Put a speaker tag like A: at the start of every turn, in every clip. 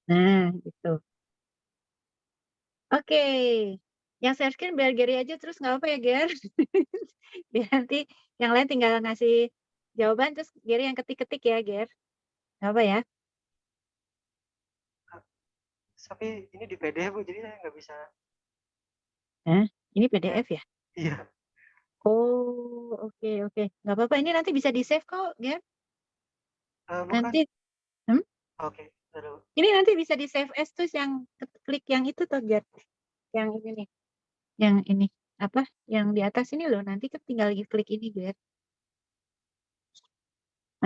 A: Nah, gitu. Oke. Yang share screen biar Gary aja terus nggak apa ya, Ger? Biar nanti yang lain tinggal ngasih jawaban terus Gary yang ketik-ketik ya, Ger. Nggak apa ya?
B: Tapi ini di PDF Bu, jadi saya nggak bisa.
A: Hah? Ini
B: Ya,
A: PDF ya?
B: iya.
A: Oh, oke oke. Nggak apa-apa, ini nanti bisa di-save kok, Ger.
B: Bukan.
A: Nanti hmm?
B: Oke, taruh.
A: Ini nanti bisa di-save as terus yang klik yang itu tuh, Ger. Yang ini nih, yang ini. Apa? Yang di atas ini loh, nanti kan tinggal klik ini, Ger.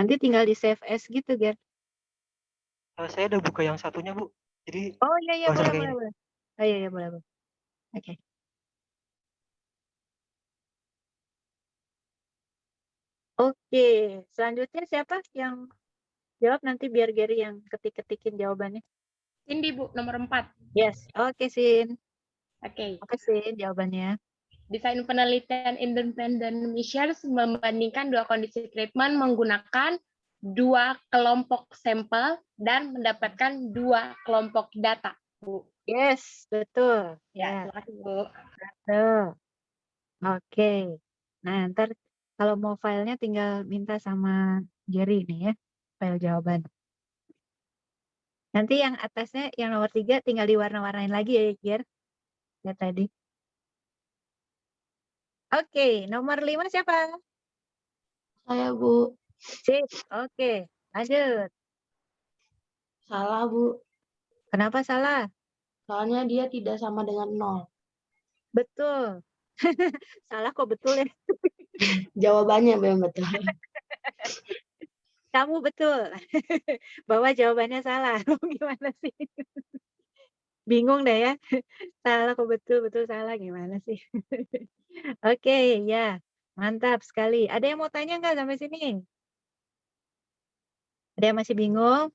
A: Nanti tinggal di-save as gitu, Ger.
B: Saya udah buka yang satunya Bu, jadi
A: Oh, iya iya,
B: nggak usah
A: boleh
B: pakai
A: boleh
B: ini.
A: boleh. Oh, iya iya, boleh boleh. Oke. Oke, selanjutnya siapa yang jawab nanti biar Gary yang ketik-ketikin jawabannya.
C: Cindy Bu, nomor 4.
A: Yes, oke Sin.
C: Oke.
A: Oke Sin, jawabannya.
C: Desain penelitian independen Michels membandingkan dua kondisi treatment menggunakan dua kelompok sampel dan mendapatkan dua kelompok data, Bu.
A: Yes, betul.
C: Ya,
A: Ya,
C: terima kasih, Bu.
A: betul. Oke. Nah, ntar kalau mau filenya tinggal minta sama Gary nih ya, file jawaban. Nanti yang atasnya, yang nomor 3 tinggal diwarna-warnain lagi ya, Ger. Ya tadi. Oke, nomor 5 siapa?
D: Saya, Bu.
A: Sip, oke. Lanjut.
D: Salah, Bu.
A: Kenapa salah?
D: Soalnya dia tidak sama dengan 0.
A: Betul. Salah kok betul ya.
D: Jawabannya memang betul.
A: Kamu betul. Bahwa jawabannya salah. Gimana sih? Bingung deh ya. Salah kok betul, betul salah gimana sih? Oke, ya. Mantap sekali. Ada yang mau tanya nggak sampai sini? Ada yang masih bingung?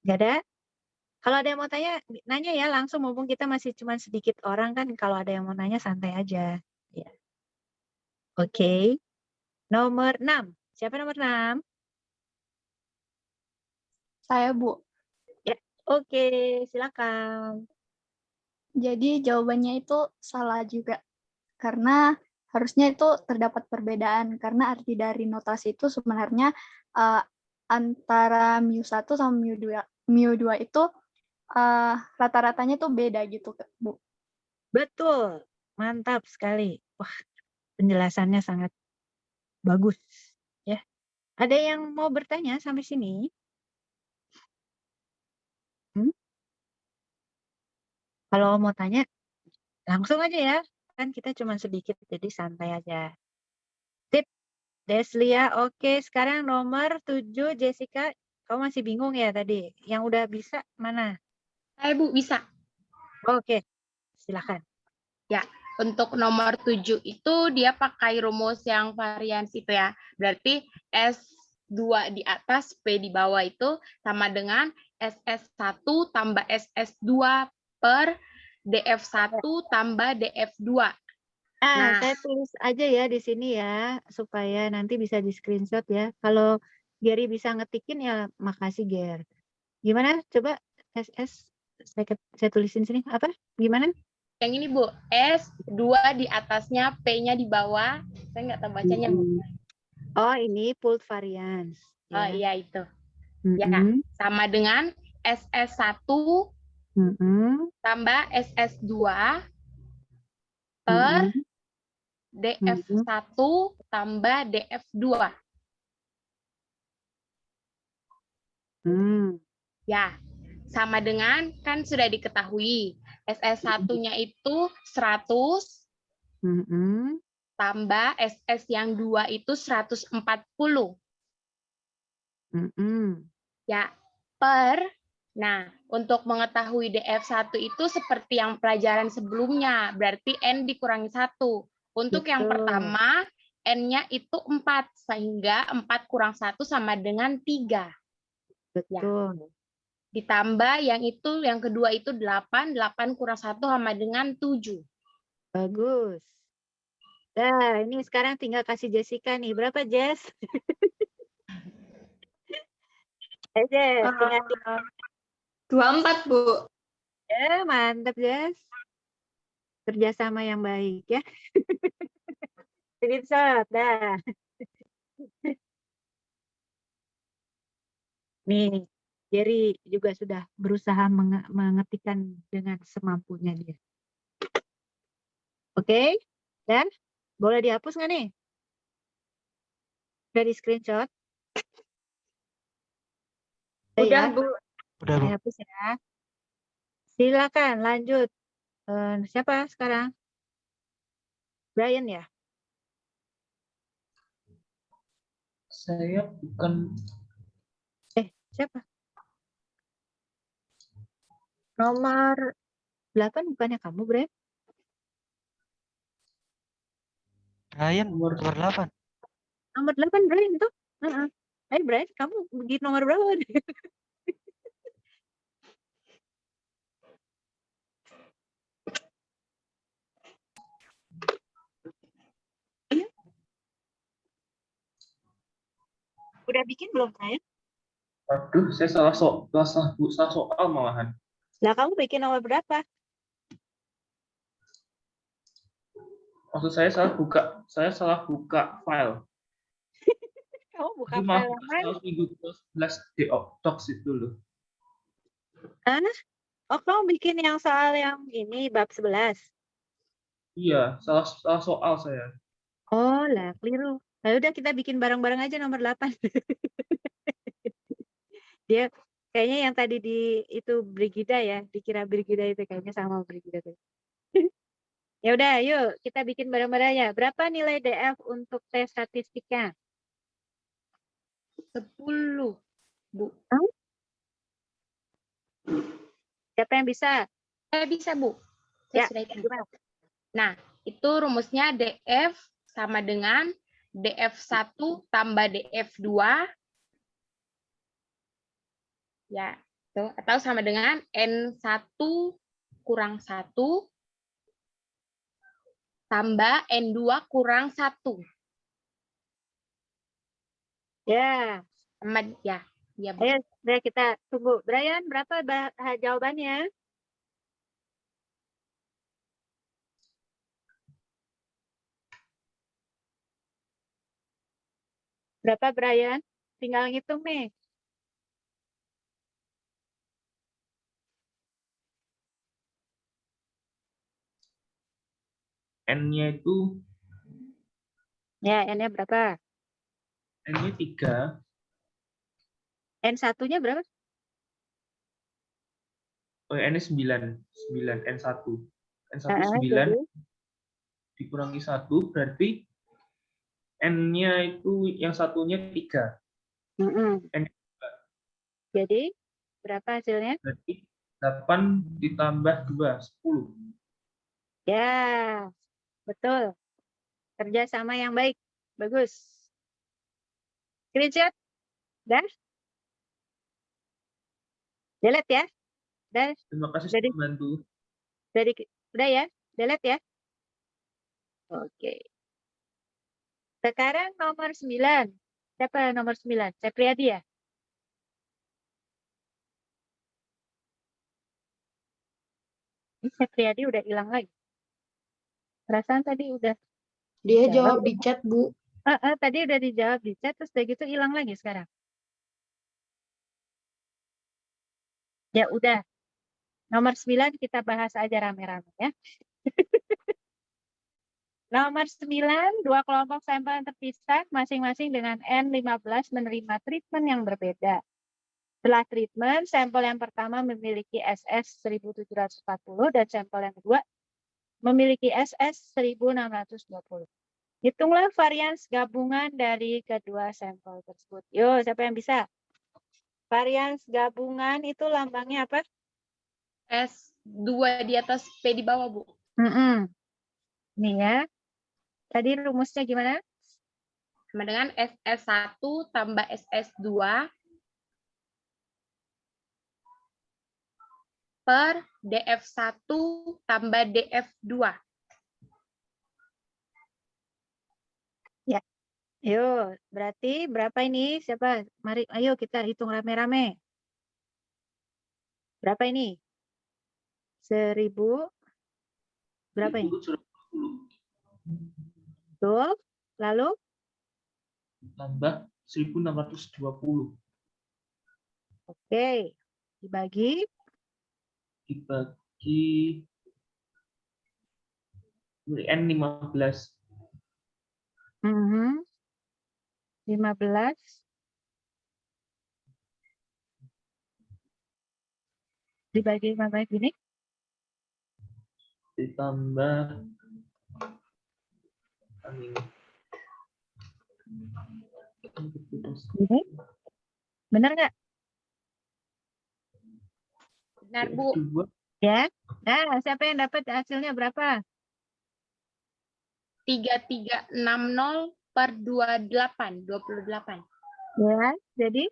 A: Nggak ada? Kalau ada yang mau tanya, nanya ya langsung mumpung kita masih cuma sedikit orang kan. Kalau ada yang mau nanya santai aja. Ya. Oke. Nomor 6. Siapa nomor 6?
E: Saya, Bu.
A: Ya. Oke, silakan.
E: Jadi jawabannya itu salah juga. Karena harusnya itu terdapat perbedaan. Karena arti dari notasi itu sebenarnya antara mu1 sama mu2 itu rata-ratanya tuh beda gitu, Bu.
A: Betul. Mantap sekali. Wah, penjelasannya sangat bagus. Ya. Ada yang mau bertanya sampai sini? Hmm? Kalau mau tanya, langsung aja ya. Kan kita cuma sedikit, jadi santai aja. Tip, Deslia. Oke, sekarang nomor 7, Jessica. Kamu masih bingung ya tadi? Yang udah bisa mana?
C: Saya, Bu, bisa.
A: Oke, silakan.
C: Ya, untuk nomor 7 itu dia pakai rumus yang varians itu ya. Berarti S2 di atas, P di bawah itu sama dengan SS1 tambah SS2 per DF1 tambah DF2. Nah,
A: Saya tulis aja ya di sini ya, supaya nanti bisa di screenshot ya. Kalau Gary bisa ngetikin ya makasih Ger. Gimana? Coba SS saya tulisin sini. Apa? Gimana?
C: yang ini Bu, S2 di atasnya, P-nya di bawah. Saya nggak tahu bacanya, Bu.
A: Oh, ini pooled variance.
C: Oh
A: Ya.
C: iya itu. Ya,
A: Mm-mm.
C: sama dengan SS1
A: Mm-mm.
C: tambah SS2 per
A: Mm-mm.
C: DF1 tambah DF2.
A: Mm.
C: Ya, sama dengan kan sudah diketahui SS1-nya itu 100
A: Mm-mm.
C: tambah SS yang 2 itu 140.
A: Mm-mm.
C: Ya, nah, untuk mengetahui DF1 itu seperti yang pelajaran sebelumnya, berarti N dikurangi 1. Untuk yang
A: Betul.
C: pertama, N-nya itu 4, sehingga 4 kurang 1 sama dengan 3. Ya.
A: Betul.
C: Ditambah yang itu, yang kedua itu 8, 8 kurang 1 sama dengan 7.
A: Bagus. Nah, ini sekarang tinggal kasih Jessica nih. Berapa, Jess? Jess, tinggal
C: 24, Bu.
A: mantap, Jess. Kerjasama yang baik ya. Screenshot, dah. Nih, Jerry juga sudah berusaha mengetikkan dengan semampunya dia. Oke, dan boleh dihapus nggak nih? Udah di screenshot?
C: Udah,
A: ya?
C: Bu.
B: Udah, Bu.
A: Dihapus ya. Silakan lanjut. Siapa sekarang? Brian ya?
F: Saya bukan
A: Siapa? Nomor 8 bukannya kamu, Brian?
B: Brian,
F: nomor
B: nomor 8.
A: Nomor 8 Brian tuh. Hai Brian, kamu begitu nomor berapa? Udah bikin belum, Brian?
F: Aduh, saya salah soal malahan.
A: Lah kamu bikin nomor berapa?
F: Maksud saya salah buka file.
A: Kamu buka
F: Itu maaf,
A: file yang mana?
F: 11 docs itu loh.
A: Oh, kamu bikin yang soal yang ini bab 11.
F: Iya, salah soal saya.
A: Oh, lah keliru. Nah, udah kita bikin bareng-bareng aja nomor 8. Dia kayaknya yang tadi itu Brigida ya, dikira Brigida itu kayaknya sama Brigida tuh. Ya udah, yuk kita bikin bareng-bareng ya. Berapa nilai DF untuk tes statistiknya?
C: 10, Bu.
A: Siapa yang bisa?
C: Saya bisa, Bu. Saya
A: Ya,
C: sudah hitung.
A: gimana?
C: Nah, itu rumusnya DF sama dengan DF1 tambah DF2. Ya, tuh. Atau sama dengan N1 kurang 1 tambah N2 kurang 1.
A: Ya,
C: Ya, ya, Bu.
A: ayo udah kita tunggu. Brian, berapa jawabannya? Berapa Brian? Tinggal ngitung nih.
F: N-nya itu
A: Ya, N-nya berapa?
F: N-nya 3.
A: N1-nya berapa?
F: Oh, N-nya 9. 9 N1. N1 9
A: Jadi,
F: dikurangi 1 berarti N-nya itu yang satunya 3. N
A: jadi berapa hasilnya?
F: berarti 8 ditambah 2, 10.
A: Ya, betul. Kerjasama yang baik. Bagus. Screenshot. Dah? Delete ya? Dah?
F: Terima kasih
A: Jadi,
F: sudah membantu.
A: udah ya? Delete ya? Oke. Sekarang nomor 9. Siapa nomor 9? Sepriadi ya? Ini Sepriadi udah hilang lagi. Perasaan tadi udah
D: Dia
A: jawab.
D: jawab di chat, Bu.
A: Tadi udah dijawab di chat, terus udah gitu hilang lagi sekarang. Ya udah. Nomor 9 kita bahas aja rame-rame ya. Nomor 9, dua kelompok sampel yang terpisah masing-masing dengan N15 menerima treatment yang berbeda. Setelah treatment, sampel yang pertama memiliki SS 1740 dan sampel yang kedua memiliki SS 1620. Hitunglah varians gabungan dari kedua sampel tersebut. Yo, siapa yang bisa? Varians gabungan itu lambangnya apa?
C: S2 di atas P di bawah, Bu.
A: Nih ya. Tadi rumusnya gimana?
C: Sama dengan SS1 tambah SS2 per DF1 tambah DF2.
A: Yuk, berarti berapa ini? Siapa? Mari, ayo kita hitung rame-rame. Berapa ini? 1000. Berapa ini?
F: 1020
A: Betul. Lalu?
F: tambah 1620
A: Oke. Dibagi.
F: dibagi N15.
A: 15. Dibagi 15 gini.
F: Ditambah
A: Gini. Benar nggak?
C: Benar, Bu.
A: Ya. Nah, siapa yang dapat hasilnya berapa?
C: 3360 per 28.
A: Ya, jadi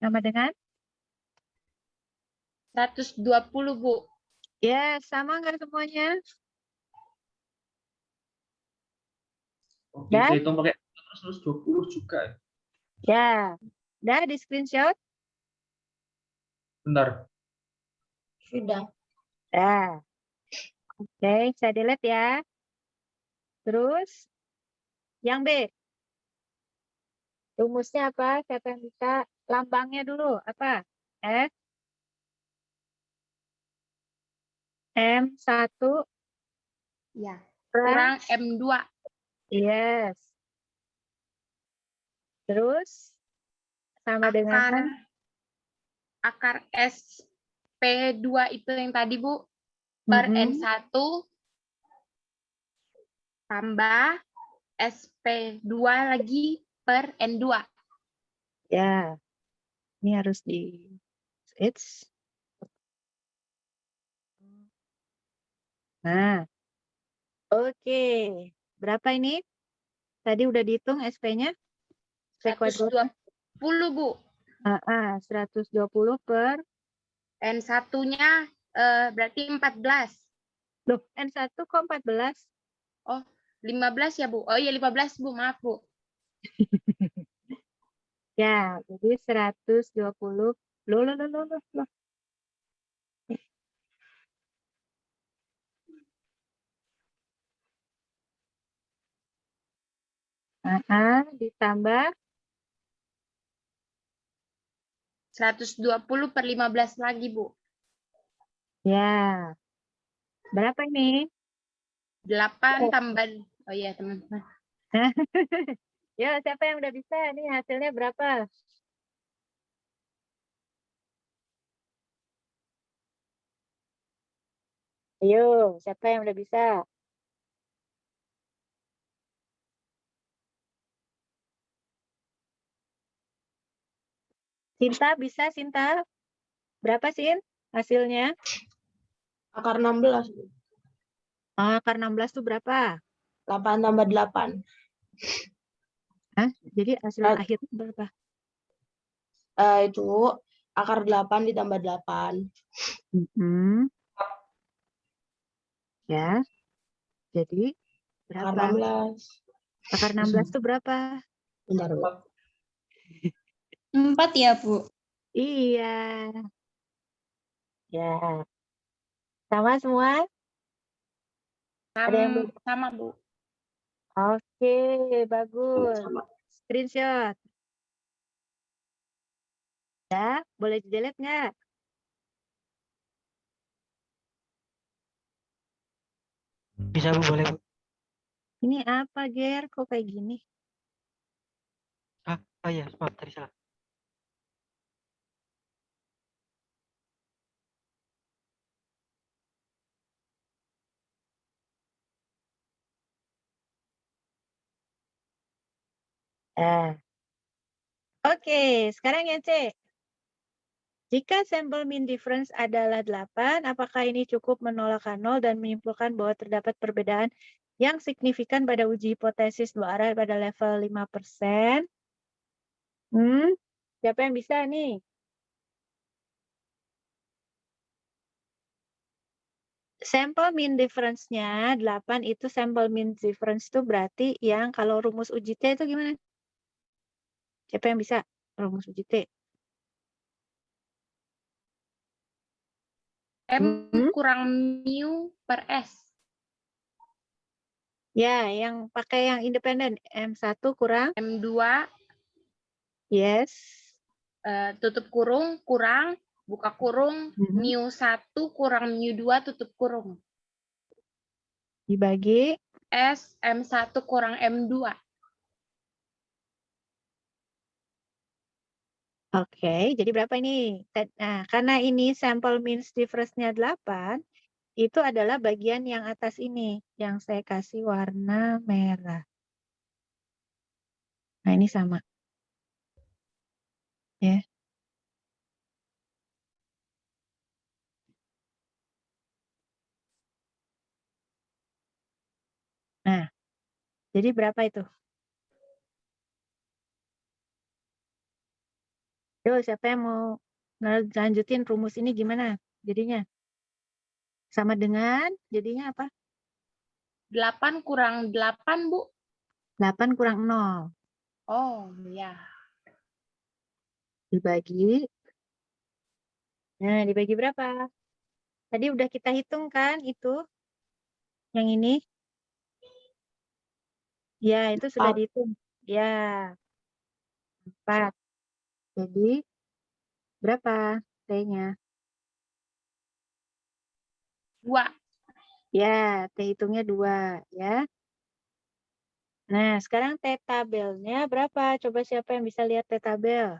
A: sama dengan?
C: 120, Bu.
A: Ya, sama nggak semuanya?
F: Oke,
A: Dan?
F: saya hitung pakai 120 juga.
A: Ya. Dah di screenshot?
F: Bentar.
D: Sudah.
A: Ya. Oke, saya delete ya. Terus, yang B. Rumusnya apa? Siapa yang bisa? Lambangnya dulu. Apa? F. M1
C: Ya.
A: kurang.
C: Kurang M2.
A: Yes. Terus, sama dengan
C: Akar SP2 itu yang tadi, Bu. Per N1 tambah SP2 lagi per N2.
A: Ya, ini harus di it's. Nah, oke. Berapa ini? Tadi udah dihitung SP-nya?
C: 120, Bu.
A: 120 per.
C: N1-nya berarti 14.
A: Loh, N1 kok 14?
C: Oh, 15 ya, Bu? Oh iya, 15, Bu. Maaf, Bu.
A: Ya, jadi 120. Loh. Ditambah
C: 120 per 15 lagi, Bu.
A: ya. Berapa ini?
C: 8 tambah, oh iya, teman-teman.
A: Ya, siapa yang udah bisa? Ini hasilnya berapa? Ayo, siapa yang udah bisa? Sinta bisa, Sinta? Berapa, Sin? Hasilnya?
D: Akar 16.
A: Akar 16 itu berapa?
D: 8 tambah 8.
A: Hah? Jadi hasil akhirnya berapa?
D: Itu akar 8 ditambah 8.
A: Ya. Jadi
D: Akar
A: berapa?
D: 16.
A: Akar 16 itu berapa?
D: Bentar, Bu.
G: 4 ya, Bu?
A: Iya. Ya. Sama semua? Ada yang belum?
C: Sama, Bu.
A: Oke, bagus.
D: Sama.
A: Screenshot. Ya, boleh di-delete nggak?
B: Bisa, Bu, boleh, Bu.
A: Ini apa, Ger? Kok kayak gini?
B: Oh iya, maaf tadi salah.
A: Oke, sekarang yang C. Jika sampel mean difference adalah 8, apakah ini cukup menolak K0 dan menyimpulkan bahwa terdapat perbedaan yang signifikan pada uji hipotesis dua arah pada level 5%? Siapa yang bisa nih? Sample mean difference-nya 8 itu sample mean difference itu berarti yang kalau rumus uji T itu gimana? Siapa yang bisa rumus uji T?
C: M
A: Hmm?
C: kurang mu per S.
A: Ya, yang pakai yang independen. M1 kurang,
C: M2
A: yes.
C: tutup kurung kurang buka kurung
A: Mhm.
C: mu1 kurang mu2 tutup kurung.
A: Dibagi,
C: S M1 kurang M2.
A: oke. Jadi berapa ini? Nah, karena ini sample means difference-nya 8, itu adalah bagian yang atas ini, yang saya kasih warna merah. Nah, ini sama. Ya. Nah, jadi berapa itu? Yuk, siapa yang mau lanjutin rumus ini gimana jadinya? Sama dengan, jadinya apa?
C: 8 kurang 8, Bu.
A: 8 kurang 0.
C: Oh, ya.
A: Dibagi. Nah, dibagi berapa? Tadi udah kita hitung kan itu? Yang ini? Ya, itu sudah
D: 4.
A: dihitung. Ya, 4. Jadi, berapa T-nya?
C: 2.
A: Ya, T hitungnya 2. Ya. Nah, sekarang T tabelnya berapa? Coba siapa yang bisa lihat T tabel?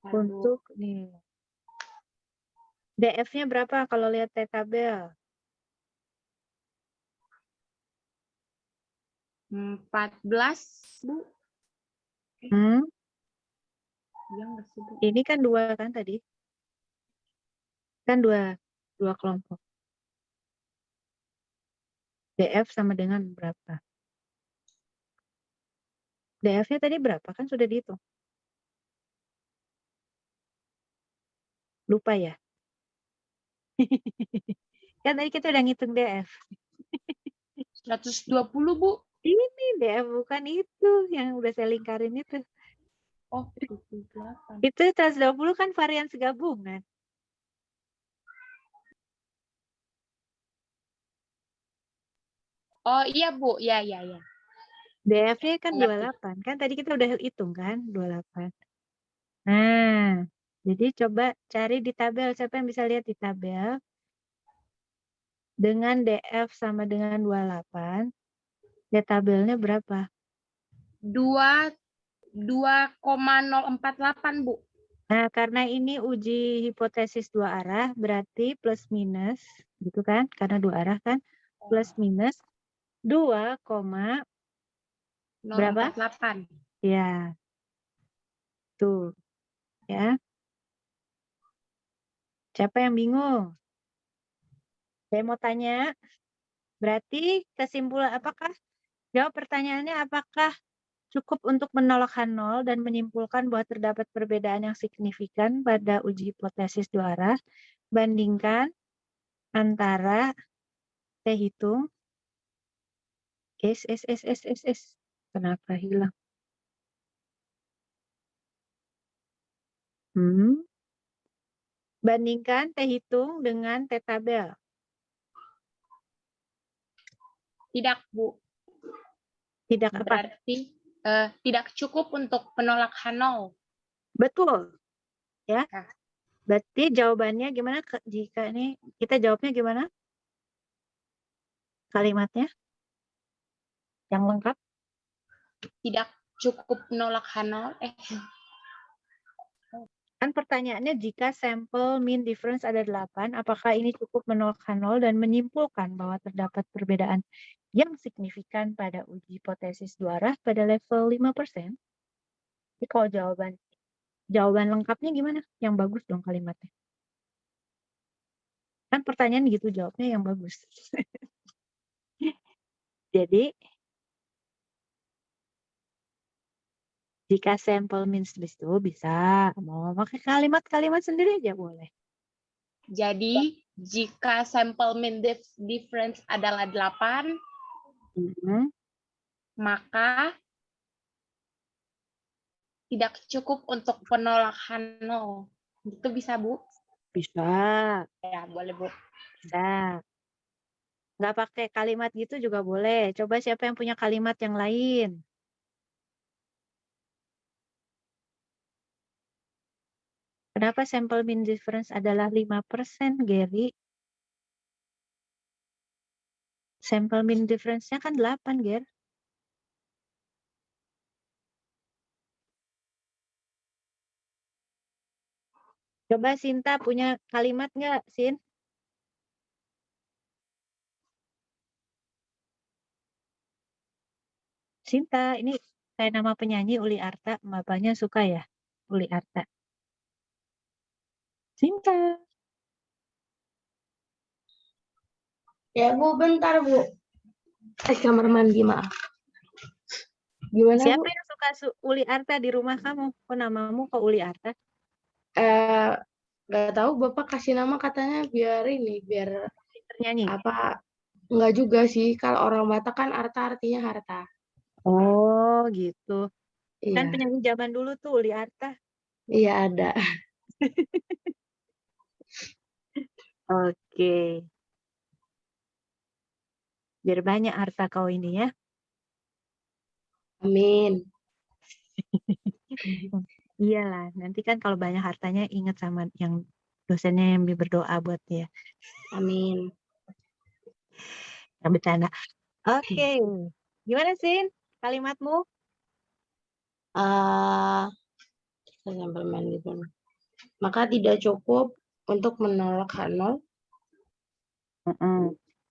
A: Untuk nih. DF-nya berapa kalau lihat T tabel?
C: 14, Bu.
A: Hmm?
C: Iya nggak sih, Bu?
A: Ini kan 2 kan tadi? Kan 2 kelompok. DF sama dengan berapa? DF-nya tadi berapa? Kan sudah dihitung. Lupa ya? Kan tadi kita udah ngitung DF.
C: 120, Bu.
A: Ini DF bukan itu yang udah saya lingkarin itu.
C: Oh, 78.
A: Itu 120 kan varian segabungan.
C: Oh, iya, Bu. Ya, ya, ya.
A: DF-nya kan
C: Ngerti.
A: 28. Kan tadi kita udah hitung kan 28. Nah, jadi coba cari di tabel. Siapa yang bisa lihat di tabel? Dengan DF sama dengan 28. Di tabelnya berapa?
C: 2,048, Bu.
A: Nah, karena ini uji hipotesis 2 arah, berarti plus minus, gitu kan? Karena 2 arah kan? Plus minus 2, berapa?
C: 048.
A: Ya, tuh. Ya. Siapa yang bingung? Saya mau tanya, berarti kesimpulan apakah? Jawab pertanyaannya, apakah cukup untuk menolak H0 dan menyimpulkan bahwa terdapat perbedaan yang signifikan pada uji hipotesis 2 arah, bandingkan antara T hitung, kenapa hilang? Bandingkan T hitung dengan T tabel.
C: Tidak, Bu.
A: Tidak apa?
C: Berarti tidak cukup untuk penolak H0.
A: Betul. Ya.
C: Nah.
A: Berarti jawabannya gimana jika ini kita jawabnya gimana? Kalimatnya yang lengkap?
C: Tidak cukup menolak H0.
A: Kan pertanyaannya jika sampel mean difference ada 8, apakah ini cukup menolak H0 dan menyimpulkan bahwa terdapat perbedaan yang signifikan pada uji hipotesis 2 arah pada level 5%? Jadi kalau jawaban lengkapnya gimana? Yang bagus dong kalimatnya. Kan pertanyaan gitu jawabnya yang bagus. Jadi jika sampel means itu bisa mau pakai kalimat-kalimat sendiri aja boleh.
C: Jadi jika sampel mean difference adalah 8,
A: Mhm.
C: maka tidak cukup untuk penolakan 0. Itu bisa, Bu?
A: Bisa,
C: Ya, boleh, Bu.
A: bisa. Nggak pakai kalimat gitu juga boleh. Coba siapa yang punya kalimat yang lain? Kenapa sampel mean difference adalah 5%, Gary? Sampel mean difference-nya kan 8, Ger. Coba Sinta punya kalimat nggak, Sin? Sinta, ini kayak nama penyanyi Uli Arta. Bapaknya suka ya, Uli Arta. Sinta.
D: Ya, Bu, bentar, Bu. Kamar mandi, maaf. Gimana,
A: Siapa
D: Bu?
A: yang suka Uli Arta di rumah kamu? Kok namamu kok Uli Arta?
D: Nggak tahu, Bapak kasih nama katanya biar ini, biar
A: Nyanyi.
D: apa, nggak juga sih. Kalau orang Batak kan Arta artinya harta.
A: Oh, gitu. Kan
D: Iya,
A: penyanyi zaman dulu tuh Uli Arta.
D: iya ada.
A: Oke. Biar banyak harta kau ini ya.
D: Amin.
A: Iyalah, nanti kan kalau banyak hartanya ingat sama yang dosennya yang berdoa buat dia.
D: Amin.
A: Yang bercanda. Oke. Gimana sih kalimatmu?
D: Sampel mean difference. Maka tidak cukup untuk menolak H0.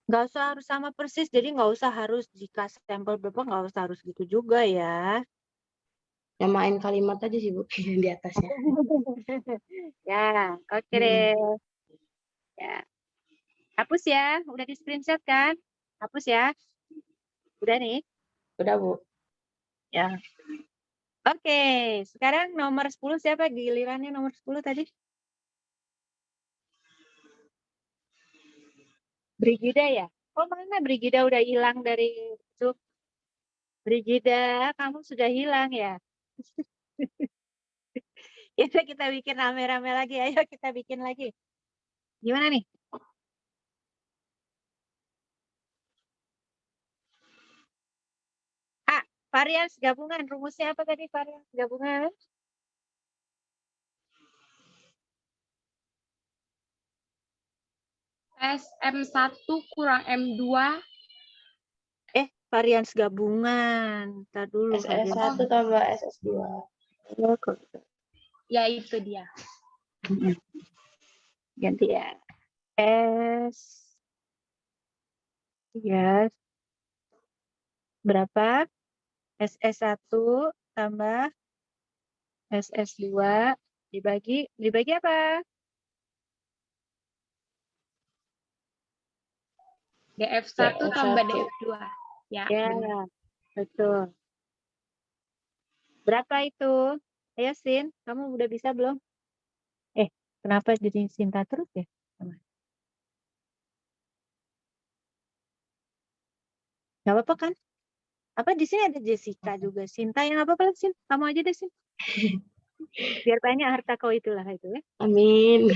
A: Nggak usah harus sama persis, jadi nggak usah harus jika sampel berapa, nggak usah harus gitu juga ya.
D: Nyamain kalimat aja sih, Bu, yang di atasnya.
A: Ya, oke deh. Ya. Hapus ya, udah di screenshot kan? Hapus ya. Udah nih.
D: Udah, Bu.
A: Ya. Oke, sekarang nomor 10 siapa? Gilirannya nomor 10 tadi. Brigida ya? Oh, mana Brigida udah hilang dari itu? Brigida, kamu sudah hilang ya? Ya udah, kita bikin rame-rame lagi. Ayo kita bikin lagi. Gimana nih? Ah, varians gabungan. Rumusnya apa tadi varians gabungan?
C: SM1 kurang M2.
A: Varians gabungan. Ntar dulu.
D: SS1 tambah SS2.
C: Ya, itu dia.
A: Ganti ya. Yes. Berapa? SS1 tambah SS2 dibagi apa?
C: DF1 tambah DF2. Ya,
A: Ya,
C: benar.
A: betul. Berapa itu? Ayo Sin, kamu udah bisa belum? Kenapa jadi Sinta terus ya? Gak apa-apa kan? Apa di sini ada Jessica juga. Sinta yang apa apa Sin? Kamu aja deh Sin. Biar banyak harta kau itulah itu ya.
D: Amin.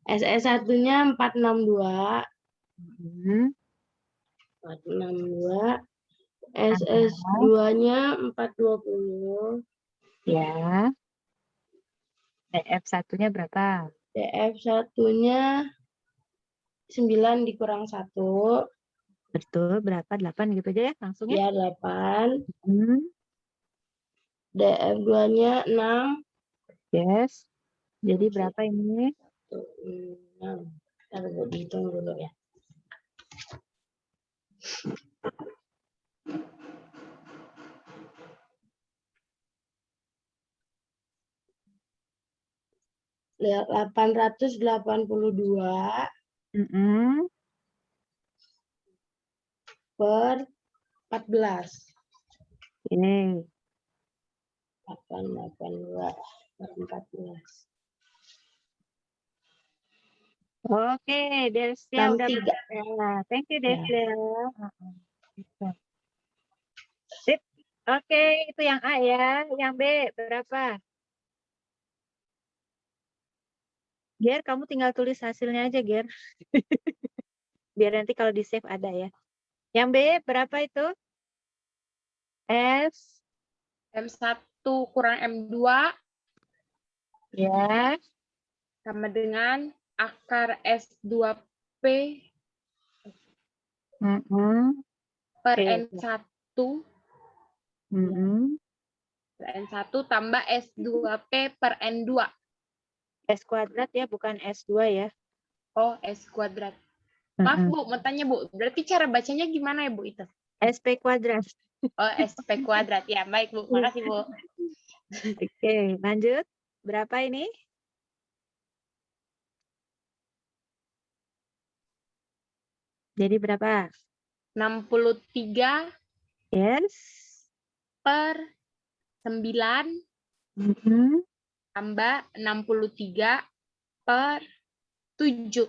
D: SS1-nya 462. 462. SS2-nya 420.
A: Ya. DF1-nya berapa?
D: DF1-nya 9 dikurang 1.
A: Betul, berapa? 8 gitu aja ya langsung ya.
D: Ya, 8.
A: Hmm.
D: DF2-nya 6.
A: Yes. Jadi berapa ini?
D: 6. Kita dihitung dulu ya. Ya, 882 per 14.
A: Ini
D: 882 per 14.
A: Oke, Desya udah
D: 63.
A: ya. Thank you,
D: Ya.
A: Desya. Heeh, gitu. Sip. Oke, itu yang A ya. Yang B berapa? Ger, kamu tinggal tulis hasilnya aja, Ger. Biar nanti kalau di save ada ya. Yang B berapa itu? S
C: M1 kurang M2
A: ya.
C: sama dengan akar S2P
A: Mm-mm.
C: per
A: Oke.
C: N1
A: Mm-mm.
C: per N1 tambah S2P per N2.
A: S kuadrat ya, bukan S2 ya.
C: Oh, S kuadrat. Maaf,
A: Mm-mm.
C: Bu, mau tanya, Bu. Berarti cara bacanya gimana ya, Bu, itu?
A: SP kuadrat.
C: Oh, SP kuadrat. Ya, baik, Bu. Makasih, Bu.
A: Oke, lanjut. Berapa ini? Jadi berapa?
C: 63
A: Yes.
C: per 9
A: Mm-mm.
C: tambah 63 per 7.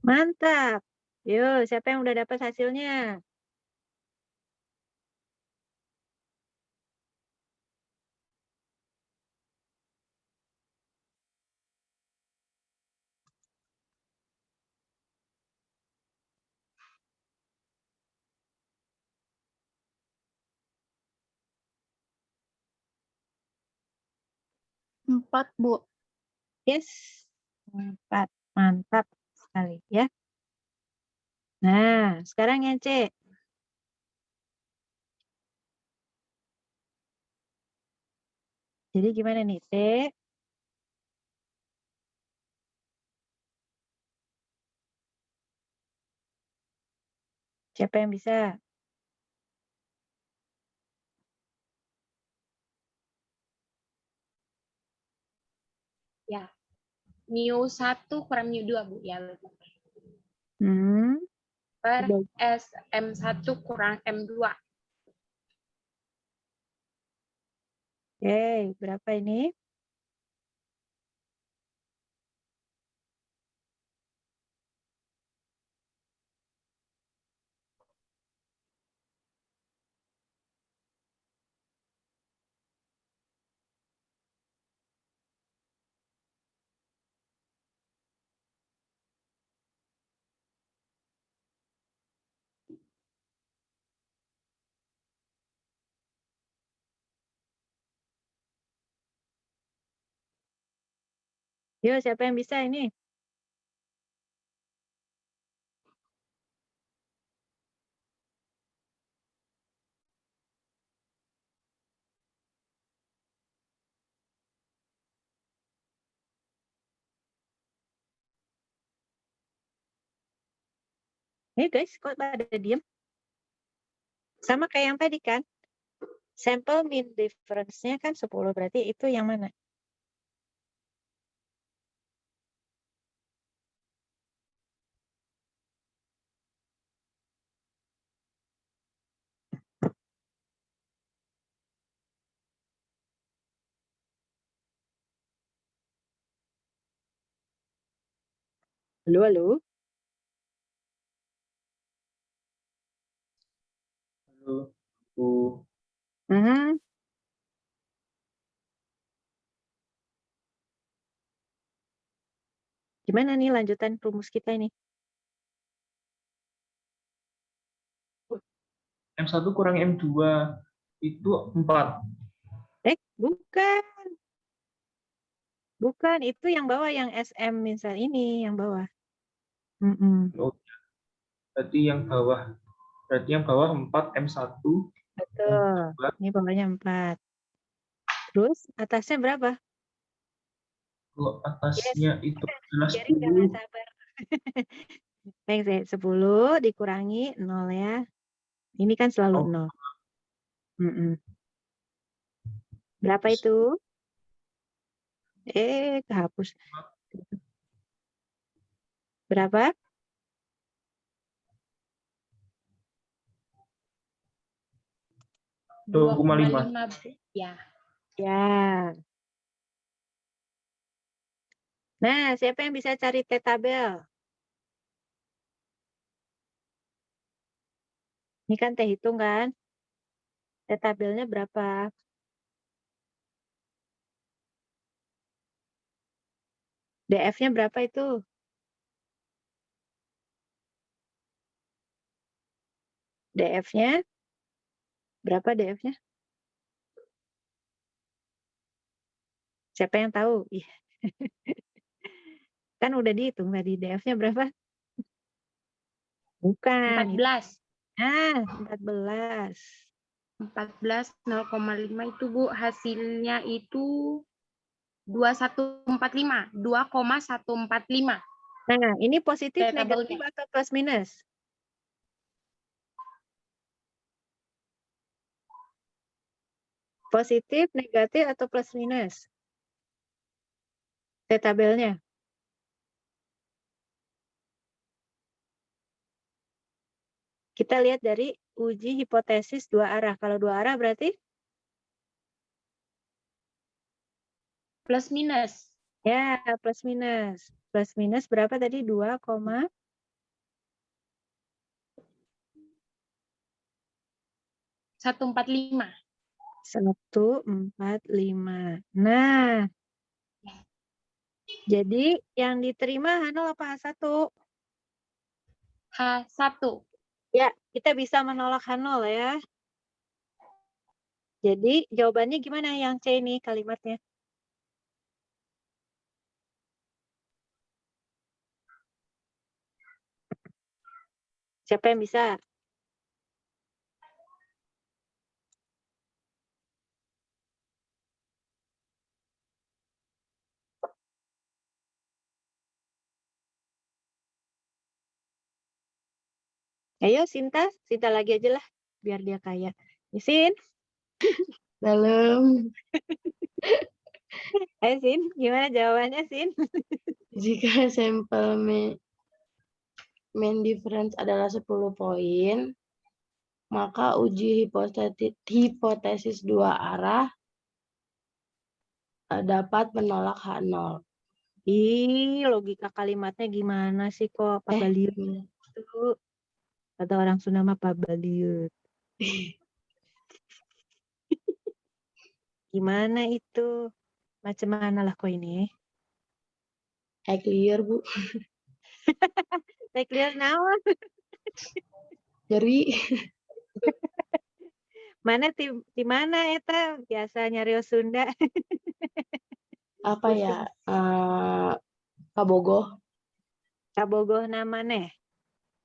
A: Mantap. Yuk, siapa yang udah dapat hasilnya?
E: Empat, Bu.
A: Yes. 4. Mantap sekali ya. Nah, sekarang yang C. Jadi gimana nih? T. Siapa yang bisa?
C: Ya. Mu 1 kurang mu 2, Bu. Ya, betul.
A: Hmm.
C: Per
A: Udah.
C: SM1 kurang M2.
A: Oke, berapa ini? Yuk, siapa yang bisa ini? Guys, kok pada diem? Sama kayak yang tadi kan? Sample mean difference-nya kan 10, berarti itu yang mana? Halo, halo?
F: Halo, Bu.
A: Mhm. Gimana nih lanjutan rumus kita ini?
F: M1 kurang M2 itu 4.
A: Bukan. Bukan, itu yang bawah, yang SM misal ini, yang bawah. Mm-mm.
F: Oh, berarti yang bawah 4 M1
A: Betul.
F: M2.
A: Ini bawahnya 4. Terus atasnya berapa?
F: Kalau
A: Yes.
F: atasnya itu adalah
A: Gary udah nggak
F: 10.
A: sabar. Baik, 10 dikurangi 0 ya. Ini kan selalu
F: Oh,
A: 0. Mm-mm. Berapa itu? Kehapus. Berapa?
C: 2,5, Bu. Ya.
A: Ya. Nah, siapa yang bisa cari T tabel? Ini kan T hitung kan? T tabelnya berapa? DF-nya berapa itu? DF-nya berapa DF-nya? Siapa yang tahu? Ih, kan udah dihitung tadi DF-nya berapa? Bukan.
C: 14.
A: Ah, 14.
C: 14 0,5 itu Bu, hasilnya itu 2145. 2,145.
A: Nah, ini positif,
C: Tabelnya.
A: negatif, atau plus minus? Positif, negatif, atau plus minus? T tabelnya. Kita lihat dari uji hipotesis dua arah. Kalau dua arah berarti
C: Plus minus.
A: ya plus minus. Plus minus berapa tadi?
C: 145.
A: 145. Nah, jadi yang diterima H0 apa H1?
C: H1.
A: Ya, kita bisa menolak H0 ya. Jadi jawabannya gimana yang C ini kalimatnya? Siapa yang bisa? Ayo Sinta lagi aja lah, biar dia kaya. Sin,
D: Dalam
A: ayo Sin, gimana jawabannya Sin?
D: jika sampel main difference adalah 10 poin, maka uji hipotesis dua arah dapat menolak H0.
A: Ih, logika kalimatnya gimana sih kok pabaliut itu? Kata orang Sunda mah pabaliut. Gimana itu? Macam mana lah kok ini?
D: Clear, Bu.
A: Saya clear now.
D: Jadi,
A: Mana di mana eta biasa nyarios Sunda?
D: apa ya? Kabogoh.
A: Kabogoh namanya?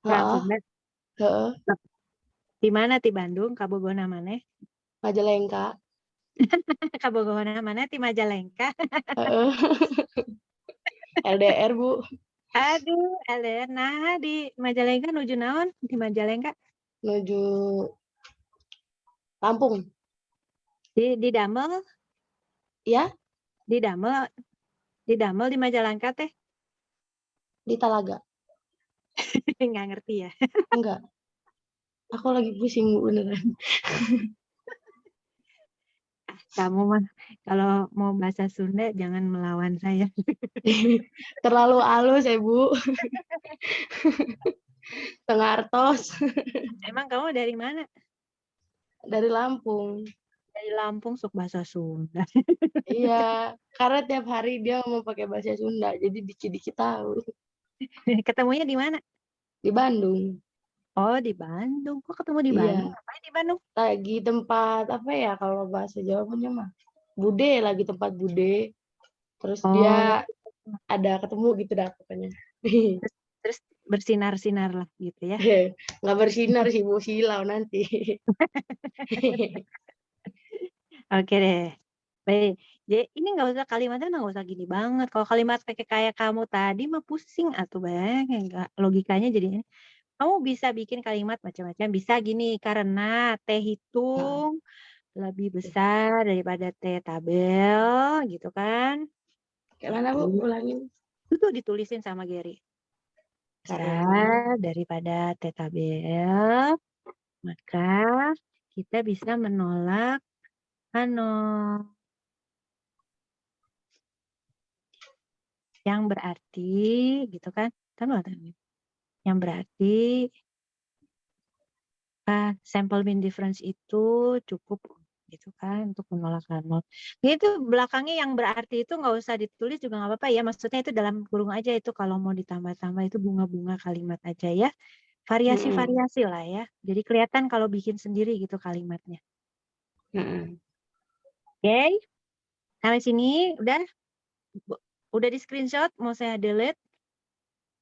A: Orang
D: Heeh,
A: Sunda.
D: heeh.
A: Di mana di Bandung Kabogoh namanya?
D: Majalengka.
A: Kabogoh namanya di Majalengka.
D: Heeh. LDR, Bu.
A: Aduh, nah di Majalengka nuju naon? Di Majalengka
D: Menuju Lampung.
A: di Damel,
D: Ya,
A: di Damel, di Majalengka teh.
D: di Talaga.
A: Nggak ngerti ya.
D: Enggak. Aku lagi pusing, Bu, beneran.
A: Kamu mah kalau mau bahasa Sunda jangan melawan saya.
D: Terlalu halus ya, Bu. Tengah artos.
A: Emang kamu dari mana?
D: Dari Lampung.
A: Dari Lampung sok bahasa Sunda.
D: Iya, karena tiap hari dia mau pakai bahasa Sunda, jadi dikit-dikit tahu.
A: Ketemunya di mana?
D: Di Bandung.
A: Oh, di Bandung. Kok ketemu di Bandung?
D: Iya,
A: Ngapain di Bandung?
D: lagi tempat apa ya kalau bahasa Jawa punya mah? Bude, lagi tempat bude. Terus
A: Oh,
D: dia ada ketemu gitu dah pokoknya.
A: terus bersinar-sinar lah gitu ya.
D: Nggak bersinar sih, Bu, silau nanti.
A: Oke deh. Baik. Jadi ini nggak usah kalimatnya nggak usah gini banget. Kalau kalimat kayak kamu tadi mah pusing atuh bang. Enggak logikanya jadi ini. Kamu bisa bikin kalimat macam-macam. Bisa gini karena T
D: Nah,
A: hitung lebih besar daripada T tabel gitu kan.
D: kayak mana, Bu? Ulangin.
A: Itu tuh ditulisin sama Gary. Karena daripada T tabel, maka kita bisa menolak H0. Yang berarti gitu kan. Yang berarti sample mean difference itu cukup gitu kan untuk menolak Arnold. Itu belakangnya yang berarti itu nggak usah ditulis juga nggak apa-apa ya. Maksudnya itu dalam kurung aja itu kalau mau ditambah-tambah itu bunga-bunga kalimat aja ya. Variasi-variasi lah ya. Jadi kelihatan kalau bikin sendiri gitu kalimatnya. Oke. Sampai sini udah di screenshot mau saya delete.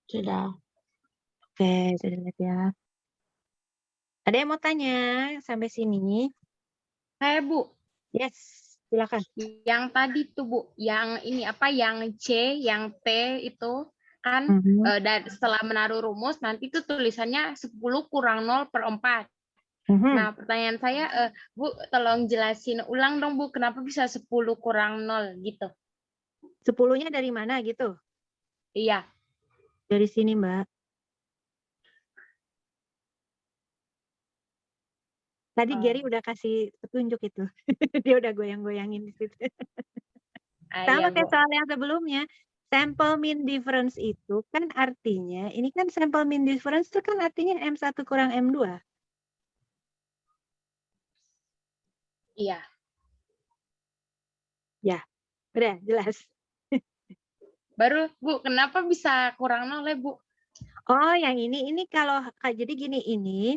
D: Sudah.
A: Oke, saya delete ya. Ada yang mau tanya sampai sini?
C: Saya Bu,
A: Yes, silakan.
C: yang tadi tuh Bu, yang ini apa, yang C, yang T itu kan dan setelah menaruh rumus nanti tuh tulisannya 10 kurang 0 per 4. Nah, pertanyaan saya, Bu, tolong jelasin ulang dong Bu, kenapa bisa 10 kurang 0 gitu?
A: 10-nya dari mana gitu?
C: Iya.
A: Dari sini, Mbak. Tadi Gary udah kasih petunjuk itu. Dia udah goyang-goyangin di situ. Sama
C: Iya,
A: kayak
C: Bu.
A: soal yang sebelumnya. Sample mean difference itu kan artinya, ini kan sample mean difference itu kan artinya M1 kurang M2.
C: Iya.
A: Ya, udah jelas.
C: Baru Bu, kenapa bisa kurang 0 ya Bu?
A: Oh, yang ini kalau jadi gini, ini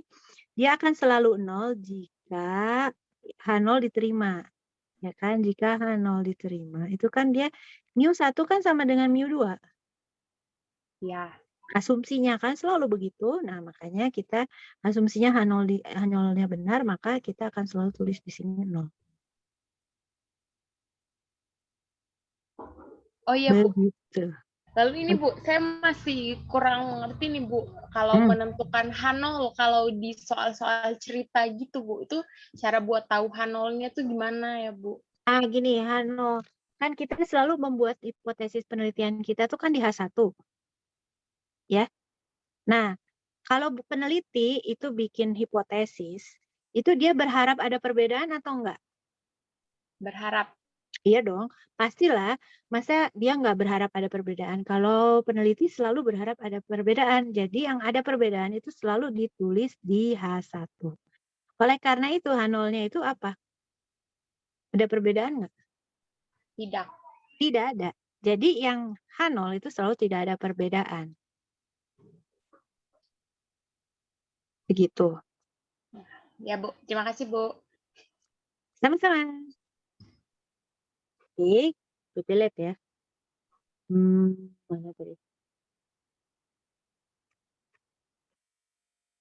A: dia akan selalu 0 jika H0 diterima. Ya kan, jika H0 diterima, itu kan dia mu1 kan sama dengan mu2.
C: Ya.
A: Asumsinya kan selalu begitu. Nah, makanya kita asumsinya H0-nya benar, maka kita akan selalu tulis di sini 0.
C: Oh iya Bu.
A: Begitu.
C: Lalu ini Bu, saya masih kurang mengerti nih Bu, kalau menentukan H0 kalau di soal-soal cerita gitu Bu, itu cara buat tahu H0-nya tuh gimana ya Bu?
A: Gini, H0. Kan kita selalu membuat hipotesis penelitian kita tuh kan di H1. Ya. Nah, kalau peneliti itu bikin hipotesis, itu dia berharap ada perbedaan atau enggak?
C: Berharap.
A: Iya dong, pastilah. Masa dia nggak berharap ada perbedaan? Kalau peneliti selalu berharap ada perbedaan. Jadi yang ada perbedaan itu selalu ditulis di H1. Oleh karena itu H0-nya itu apa? Ada perbedaan nggak?
C: Tidak.
A: Tidak ada. Jadi yang H0 itu selalu tidak ada perbedaan. Begitu.
C: Ya Bu, terima kasih Bu.
A: Sama-sama. Oke, kita lihat ya. Mana tadi?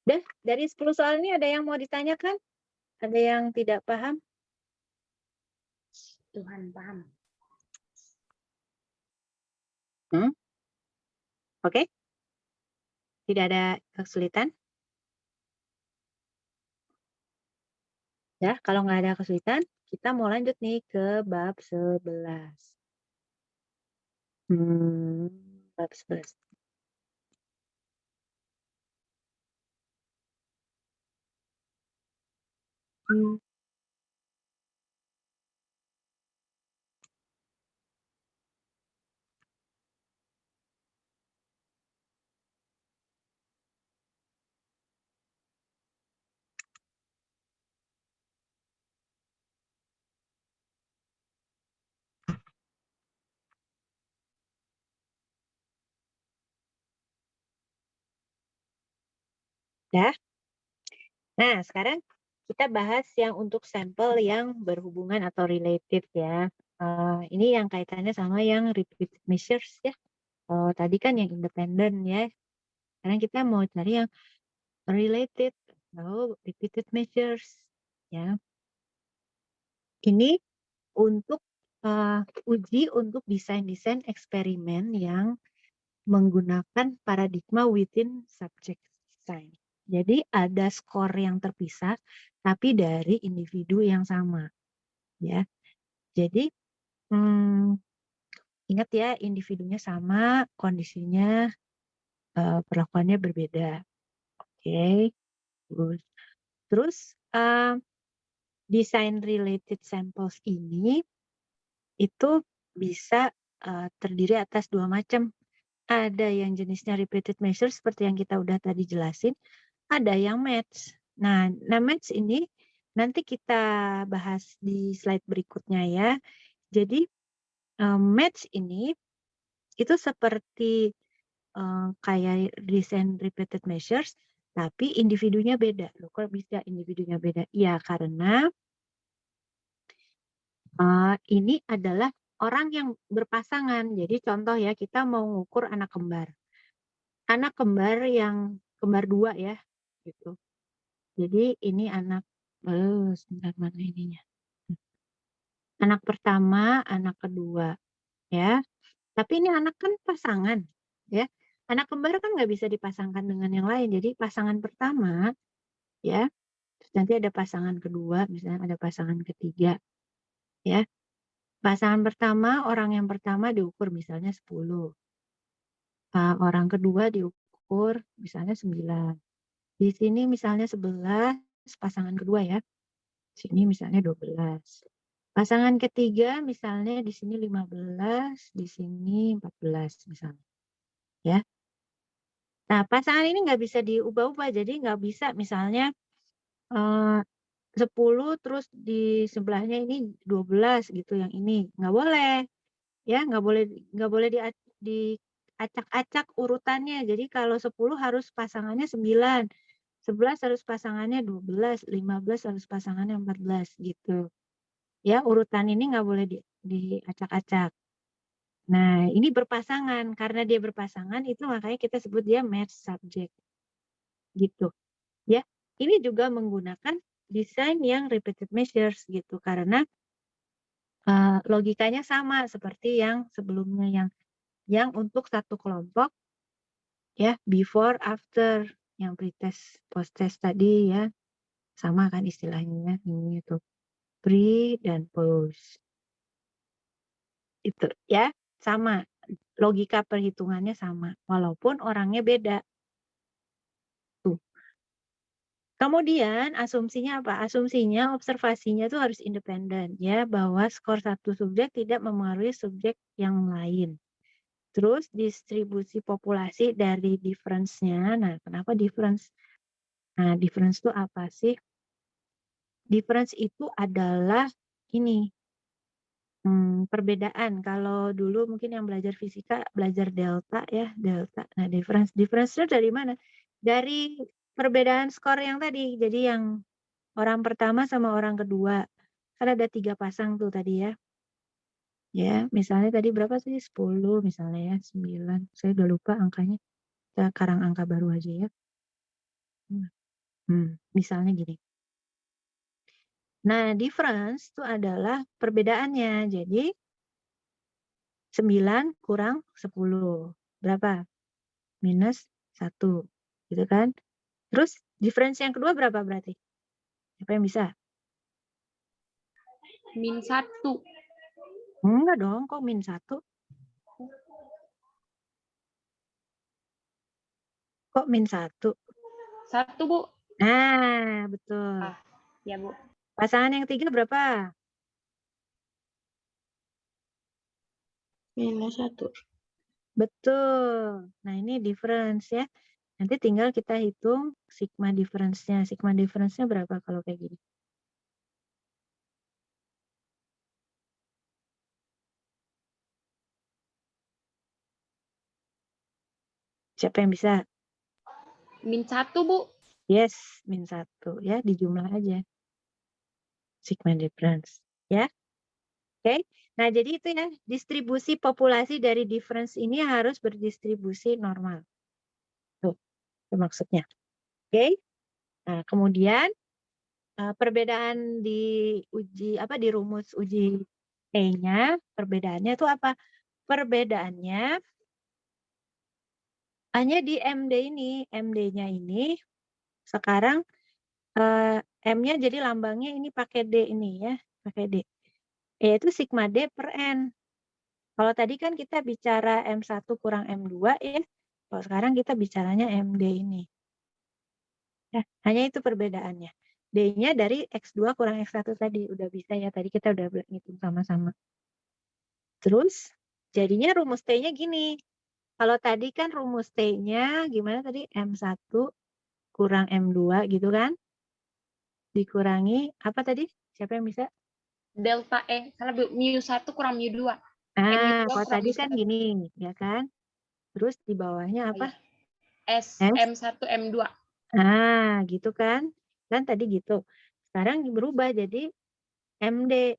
A: Udah, dari 10 soal ini ada yang mau ditanyakan? Ada yang tidak paham?
C: Tuhan paham.
A: Oke. Tidak ada kesulitan? Ya, kalau nggak ada kesulitan, kita mau lanjut nih ke bab 11. Bab 11. Ya. Nah, sekarang kita bahas yang untuk sampel yang berhubungan atau related ya. Ini yang kaitannya sama yang repeated measures ya. Tadi kan yang independen ya. Sekarang kita mau cari yang related atau repeated measures ya. Ini untuk uji untuk desain-desain eksperimen yang menggunakan paradigma within subject design. Jadi ada skor yang terpisah tapi dari individu yang sama. Ya. Jadi ingat ya, individunya sama, kondisinya perlakuannya berbeda. Oke. Terus design related samples ini itu bisa terdiri atas dua macam. Ada yang jenisnya repeated measure seperti yang kita udah tadi jelasin, ada yang match. Nah match ini nanti kita bahas di slide berikutnya ya. Jadi match ini itu seperti kayak desain repeated measures, tapi individunya beda. Loh, kok bisa individunya beda? Ya karena ini adalah orang yang berpasangan. Jadi contoh ya, kita mau ngukur anak kembar. Anak kembar yang kembar 2 ya, gitu. Jadi ini anak, sebentar mana ininya. Anak pertama, anak kedua, ya. Tapi ini anak kan pasangan, ya. Anak kembar kan nggak bisa dipasangkan dengan yang lain. Jadi pasangan pertama, ya. Terus nanti ada pasangan kedua, misalnya ada pasangan ketiga, ya. Pasangan pertama, orang yang pertama diukur misalnya 10. Orang kedua diukur misalnya 9. Di sini misalnya 11, pasangan kedua ya. Sini misalnya 12. Pasangan ketiga misalnya di sini 15, di sini 14 misalnya. Ya. Nah, pasangan ini nggak bisa diubah-ubah, jadi nggak bisa misalnya 10 terus di sebelahnya ini 12 gitu yang ini. Nggak boleh. Ya, nggak boleh diacak-acak urutannya. Jadi kalau 10 harus pasangannya 9, 11 harus pasangannya 12, 15 harus pasangannya 14 gitu. Ya, urutan ini nggak boleh diacak-acak. Nah, ini berpasangan. Karena dia berpasangan itu makanya kita sebut dia match subject. Gitu. Ya, ini juga menggunakan desain yang repeated measures gitu karena logikanya sama seperti yang sebelumnya yang untuk satu kelompok ya before after yang pretest post test tadi ya sama kan istilahnya ya ini itu pre dan post itu ya sama logika perhitungannya sama walaupun orangnya beda tuh. Kemudian asumsinya apa? Asumsinya observasinya tuh harus independen ya bahwa skor satu subjek tidak mempengaruhi subjek yang lain. Terus distribusi populasi dari difference-nya. Nah, kenapa difference? Nah, difference itu apa sih? Difference itu adalah ini perbedaan. Kalau dulu mungkin yang belajar fisika belajar delta ya, delta. Nah, difference itu dari mana? Dari perbedaan skor yang tadi. Jadi yang orang pertama sama orang kedua. Kan ada 3 pasang tuh tadi ya. Ya, misalnya tadi berapa sih? 10 misalnya ya, 9. Saya udah lupa angkanya. Kita karang angka baru aja ya. Misalnya gini. Nah, difference itu adalah perbedaannya. Jadi 9 kurang 10. Berapa? Minus 1. Gitu kan? Terus difference yang kedua berapa berarti? Siapa yang bisa?
C: Min 1.
A: Enggak dong, kok min 1? Kok min 1?
C: 1, Bu.
A: Nah, betul.
C: Ya, Bu.
A: Pasangan yang 3 berapa?
D: Minus 1.
A: Betul. Nah, ini difference ya. Nanti tinggal kita hitung sigma difference-nya. Sigma difference-nya berapa kalau kayak gini? Siapa yang bisa?
C: Min 1, Bu.
A: Yes, min 1 ya, dijumlah aja. Sigma difference ya. Oke. Nah, jadi itu ya, distribusi populasi dari difference ini harus berdistribusi normal. Tuh, itu maksudnya. Oke. Nah, kemudian perbedaan di rumus uji T-nya, perbedaannya itu apa? Perbedaannya hanya di MD ini. MD-nya ini sekarang M-nya jadi lambangnya ini pakai D ini ya, pakai D. Yaitu sigma D per N. Kalau tadi kan kita bicara M1 kurang M2 ya. Kalau sekarang kita bicaranya MD ini. Ya, hanya itu perbedaannya. D-nya dari X2 kurang X1 tadi. Udah bisa ya, tadi kita udah hitung sama-sama. Terus, Jadinya rumus T-nya gini. Kalau tadi kan rumus T-nya gimana tadi? M1 kurang M2 gitu kan? Dikurangi apa tadi? Siapa yang bisa?
C: Delta salah Bu, mu1 kurang mu2.
A: Nah,
C: mu2
A: kalau
C: kurang
A: tadi kan
C: mu1.
A: gini, ya kan? Terus di bawahnya
C: Oh,
A: apa?
C: iya.
A: S.
C: M1 M2.
A: Nah, gitu kan? Kan tadi gitu. Sekarang berubah jadi MD.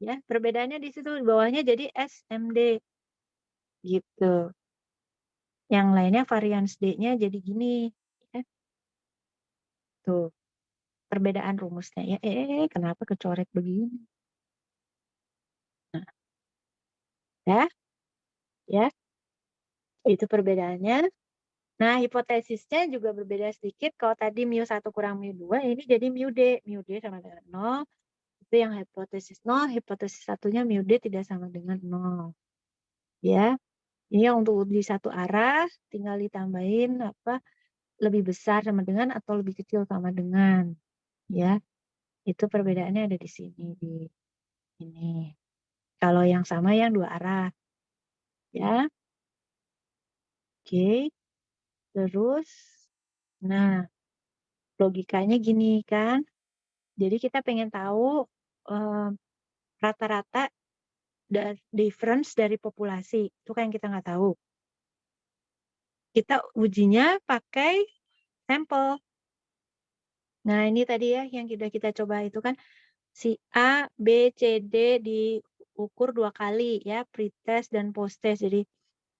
A: Ya, perbedaannya di situ di bawahnya jadi SMD. Gitu. Yang lainnya varians D-nya jadi gini. Ya. Tuh, perbedaan rumusnya. Ya, kenapa kecoret begini? Nah, ya. Itu perbedaannya. Nah, hipotesisnya juga berbeda sedikit. Kalau tadi mu1 kurang mu2, ini jadi mu D. Mu D sama dengan 0. Itu yang hipotesis 0. Hipotesis satunya mu D tidak sama dengan 0. Ya, ini yang untuk di satu arah, tinggal ditambahin apa lebih besar sama dengan atau lebih kecil sama dengan. Ya, itu perbedaannya ada di sini. Di ini. Kalau yang sama yang dua arah. Ya, oke. Terus, nah, logikanya gini kan. Jadi kita pengen tahu rata-rata difference dari populasi. Itu kan yang kita nggak tahu. Kita ujinya pakai sampel. Nah, ini tadi ya yang sudah kita coba itu kan si A, B, C, D diukur 2 kali ya, pretest dan post-test. Jadi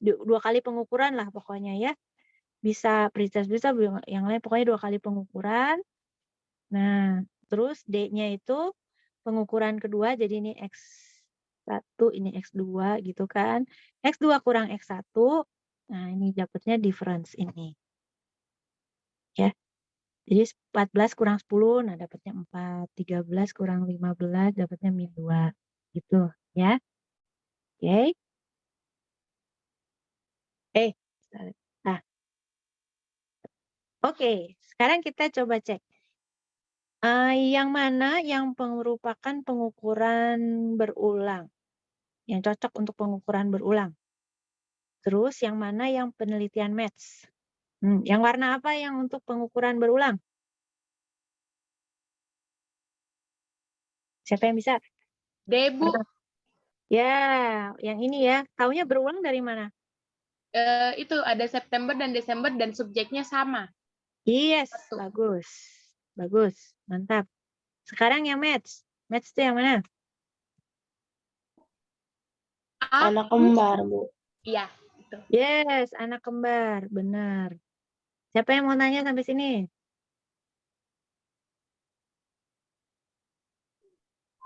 A: 2 kali pengukuran lah pokoknya ya. Bisa pretest, bisa yang lain pokoknya 2 kali pengukuran. Nah, terus D-nya itu pengukuran kedua, jadi ini X1, ini X2 gitu kan. X2 kurang X1, nah ini dapatnya difference ini. Ya, jadi 14 kurang 10, nah dapatnya 4. 13 kurang 15, dapatnya -2. Gitu ya. Oke. Nah. Oke, sekarang kita coba cek. Yang mana yang merupakan pengukuran berulang? Yang cocok untuk pengukuran berulang. Terus yang mana yang penelitian match? Yang warna apa yang untuk pengukuran berulang? Siapa yang bisa?
C: D, Bu.
A: Ya, yang ini ya. Taunya berulang dari mana?
C: Itu ada September dan Desember dan subjeknya sama.
A: Yes,
C: Satu.
A: bagus. Bagus, mantap. Sekarang yang match. Match itu yang mana?
D: Anak kembar, Bu.
C: Iya, itu.
A: Yes, anak kembar, benar. Siapa yang mau nanya sampai sini?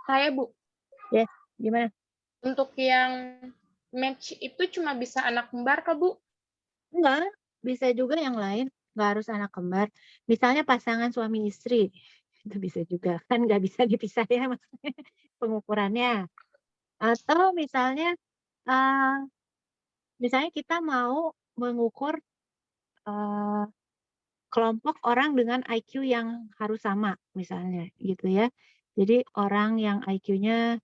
C: Saya, Bu.
A: Yes, gimana?
C: Untuk yang match itu cuma bisa anak kembar kah, Bu?
A: Enggak, bisa juga yang lain. Nggak harus anak kembar. Misalnya pasangan suami istri. Itu bisa juga. Kan nggak bisa dipisah ya maksudnya pengukurannya. Atau misalnya kita mau mengukur kelompok orang dengan IQ yang harus sama misalnya gitu ya. Jadi orang yang IQ-nya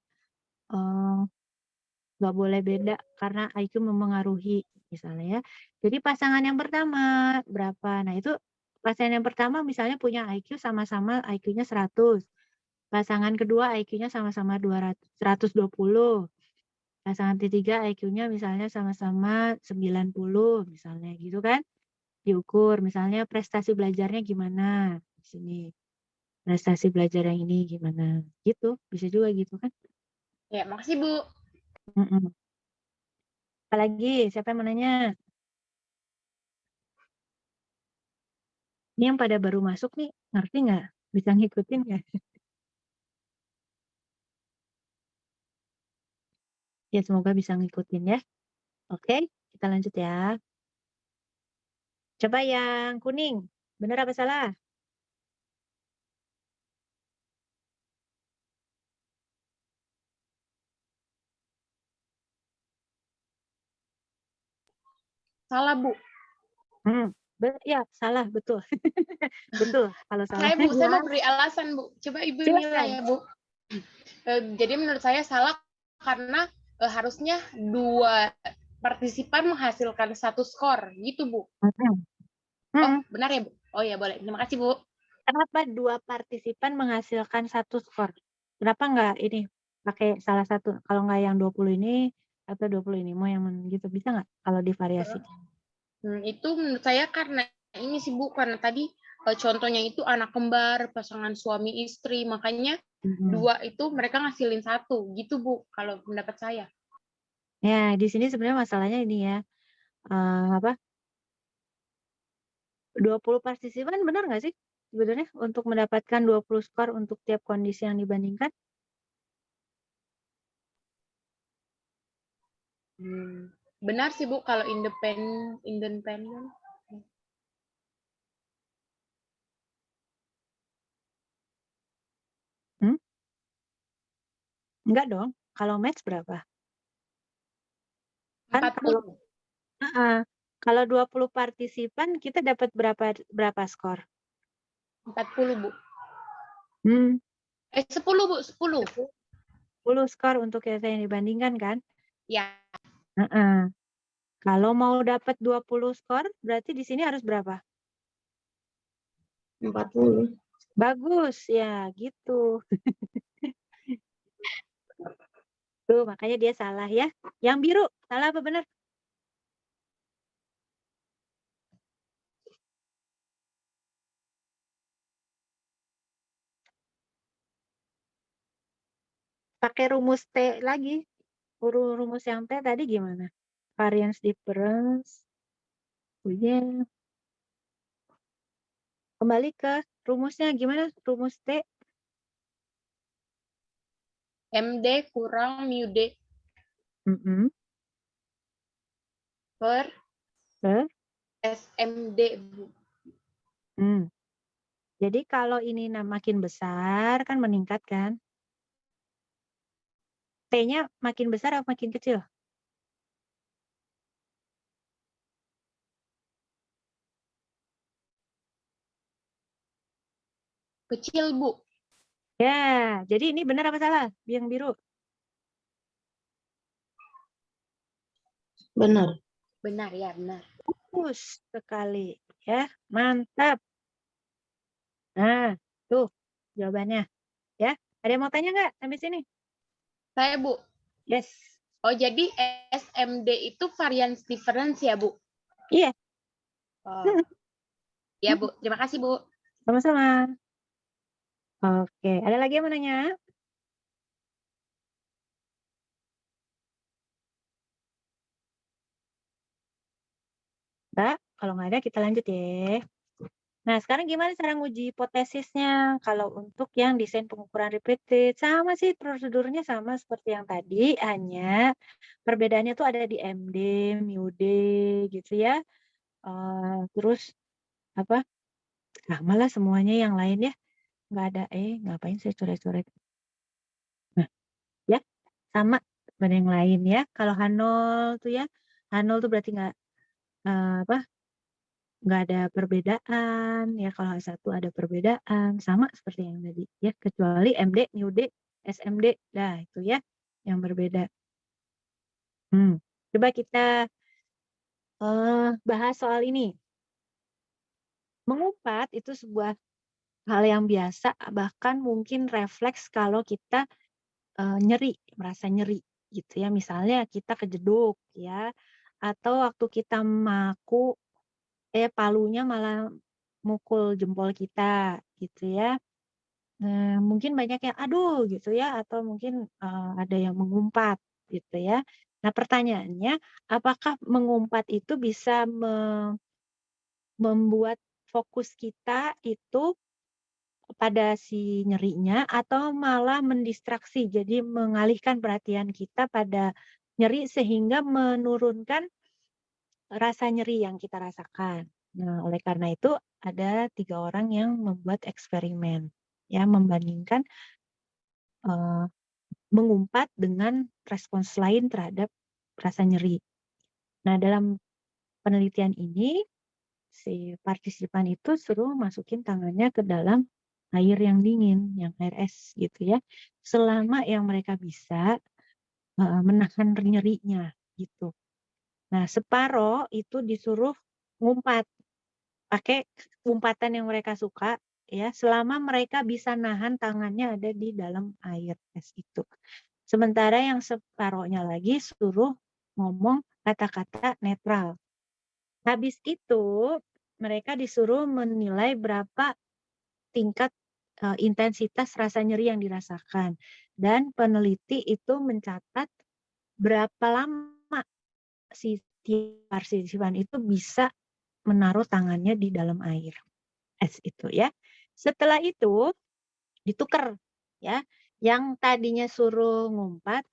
A: nggak boleh beda karena IQ mempengaruhi misalnya ya. Jadi pasangan yang pertama berapa? Nah itu pasangan yang pertama misalnya punya IQ sama-sama IQ-nya 100. Pasangan kedua IQ-nya sama-sama 120. Pasangan ketiga IQ-nya misalnya sama-sama 90 misalnya gitu kan. Diukur misalnya prestasi belajarnya gimana di sini. Prestasi belajar yang ini gimana gitu. Bisa juga gitu kan.
C: Ya, makasih, Bu.
A: Apalagi siapa yang mau nanya? Ini yang pada baru masuk nih, ngerti nggak? Bisa ngikutin nggak? Ya, semoga bisa ngikutin ya. Oke, kita lanjut ya. Coba yang kuning. Benar apa salah?
C: Salah, Bu.
A: Ya, salah, betul. Betul, kalau salah.
C: Saya, Bu, saya mau beri alasan, Bu. Coba Ibu
A: Silakan.
C: nilai ya, Bu. Jadi menurut saya salah karena harusnya 2 partisipan menghasilkan 1 skor, gitu Bu. Oh, benar ya Bu? Oh ya boleh, terima kasih Bu.
A: Kenapa 2 partisipan menghasilkan 1 skor? Kenapa nggak ini pakai salah satu? Kalau nggak yang 20 ini atau 20 ini, mau yang gitu, bisa nggak kalau divariasikan?
C: Itu menurut saya karena ini sih Bu, karena tadi contohnya itu anak kembar, pasangan suami istri, makanya 2 itu mereka ngasilin 1, gitu Bu, kalau pendapat saya.
A: Ya, di sini sebenarnya masalahnya ini ya, apa, 20 partisipan benar nggak sih sebenarnya untuk mendapatkan 20 skor untuk tiap kondisi yang dibandingkan?
C: Benar sih Bu, kalau independen.
A: Enggak dong, kalau match berapa? Kan
C: 40.
A: kalau 20 partisipan kita dapat berapa skor?
C: 40 Bu.
A: 10
C: 10 Bu, 10.
A: skor untuk yang dibandingkan kan?
C: Ya,
A: Kalau mau dapat 20 skor, berarti di sini harus berapa?
D: 40.
A: Bagus, ya gitu. Tuh, makanya dia salah ya. Yang biru, salah apa benar? Pakai rumus T lagi. Rumus yang T tadi gimana? Variance difference. Ya. Kembali ke rumusnya gimana? Rumus T.
C: MD kurang MUD per
A: Per?
C: SMD Bu.
A: Jadi kalau ini makin besar kan meningkat kan? T-nya makin besar atau makin kecil?
C: Kecil Bu.
A: Ya, jadi ini benar apa salah? Yang biru.
D: Benar.
C: Benar ya, benar.
A: Bagus sekali ya, mantap. Nah, tuh jawabannya ya. Ada yang mau tanya nggak sampai sini?
C: Saya Bu.
A: Yes.
C: Oh, jadi SMD itu variance difference ya Bu?
A: Iya.
C: Oh. Ya Bu, terima kasih Bu.
A: Sama-sama. Oke, ada lagi yang mau nanya? Enggak? Kalau nggak ada kita lanjut ya. Nah, sekarang gimana cara nguji hipotesisnya? Kalau untuk yang desain pengukuran repeated, sama sih prosedurnya sama seperti yang tadi, hanya perbedaannya tuh ada di MD, MUD gitu ya. Terus apa? Malah semuanya yang lain ya. Nggak ada, ngapain saya coret-coret. Nah, ya, sama dengan yang lain ya. Kalau H0 tuh ya, H0 tuh berarti nggak ada perbedaan ya. Kalau H1 ada perbedaan, sama seperti yang tadi ya, kecuali MD, MUD, SMD, dah itu ya yang berbeda. Coba kita bahas soal ini. Mengumpat itu sebuah hal yang biasa, bahkan mungkin refleks kalau kita nyeri, merasa nyeri gitu ya. Misalnya kita kejeduk ya, atau waktu kita maku, palunya malah mukul jempol kita gitu ya. Mungkin banyak yang aduh gitu ya, atau mungkin ada yang mengumpat gitu ya. Nah pertanyaannya, apakah mengumpat itu bisa membuat fokus kita itu pada si nyerinya atau malah mendistraksi, jadi mengalihkan perhatian kita pada nyeri sehingga menurunkan rasa nyeri yang kita rasakan. Nah, oleh karena itu ada 3 orang yang membuat eksperimen, ya membandingkan mengumpat dengan respons lain terhadap rasa nyeri. Nah, dalam penelitian ini si partisipan itu suruh masukin tangannya ke dalam air yang dingin, yang air es gitu ya. Selama yang mereka bisa menahan nyerinya gitu. Nah, separoh itu disuruh ngumpat, pakai umpatan yang mereka suka ya, selama mereka bisa nahan tangannya ada di dalam air es itu. Sementara yang separohnya lagi suruh ngomong kata-kata netral. Habis itu mereka disuruh menilai berapa tingkat intensitas rasa nyeri yang dirasakan. Dan peneliti itu mencatat berapa lama si partisipan itu bisa menaruh tangannya di dalam air es itu ya. Setelah itu ditukar ya. Yang tadinya suruh ngumpat,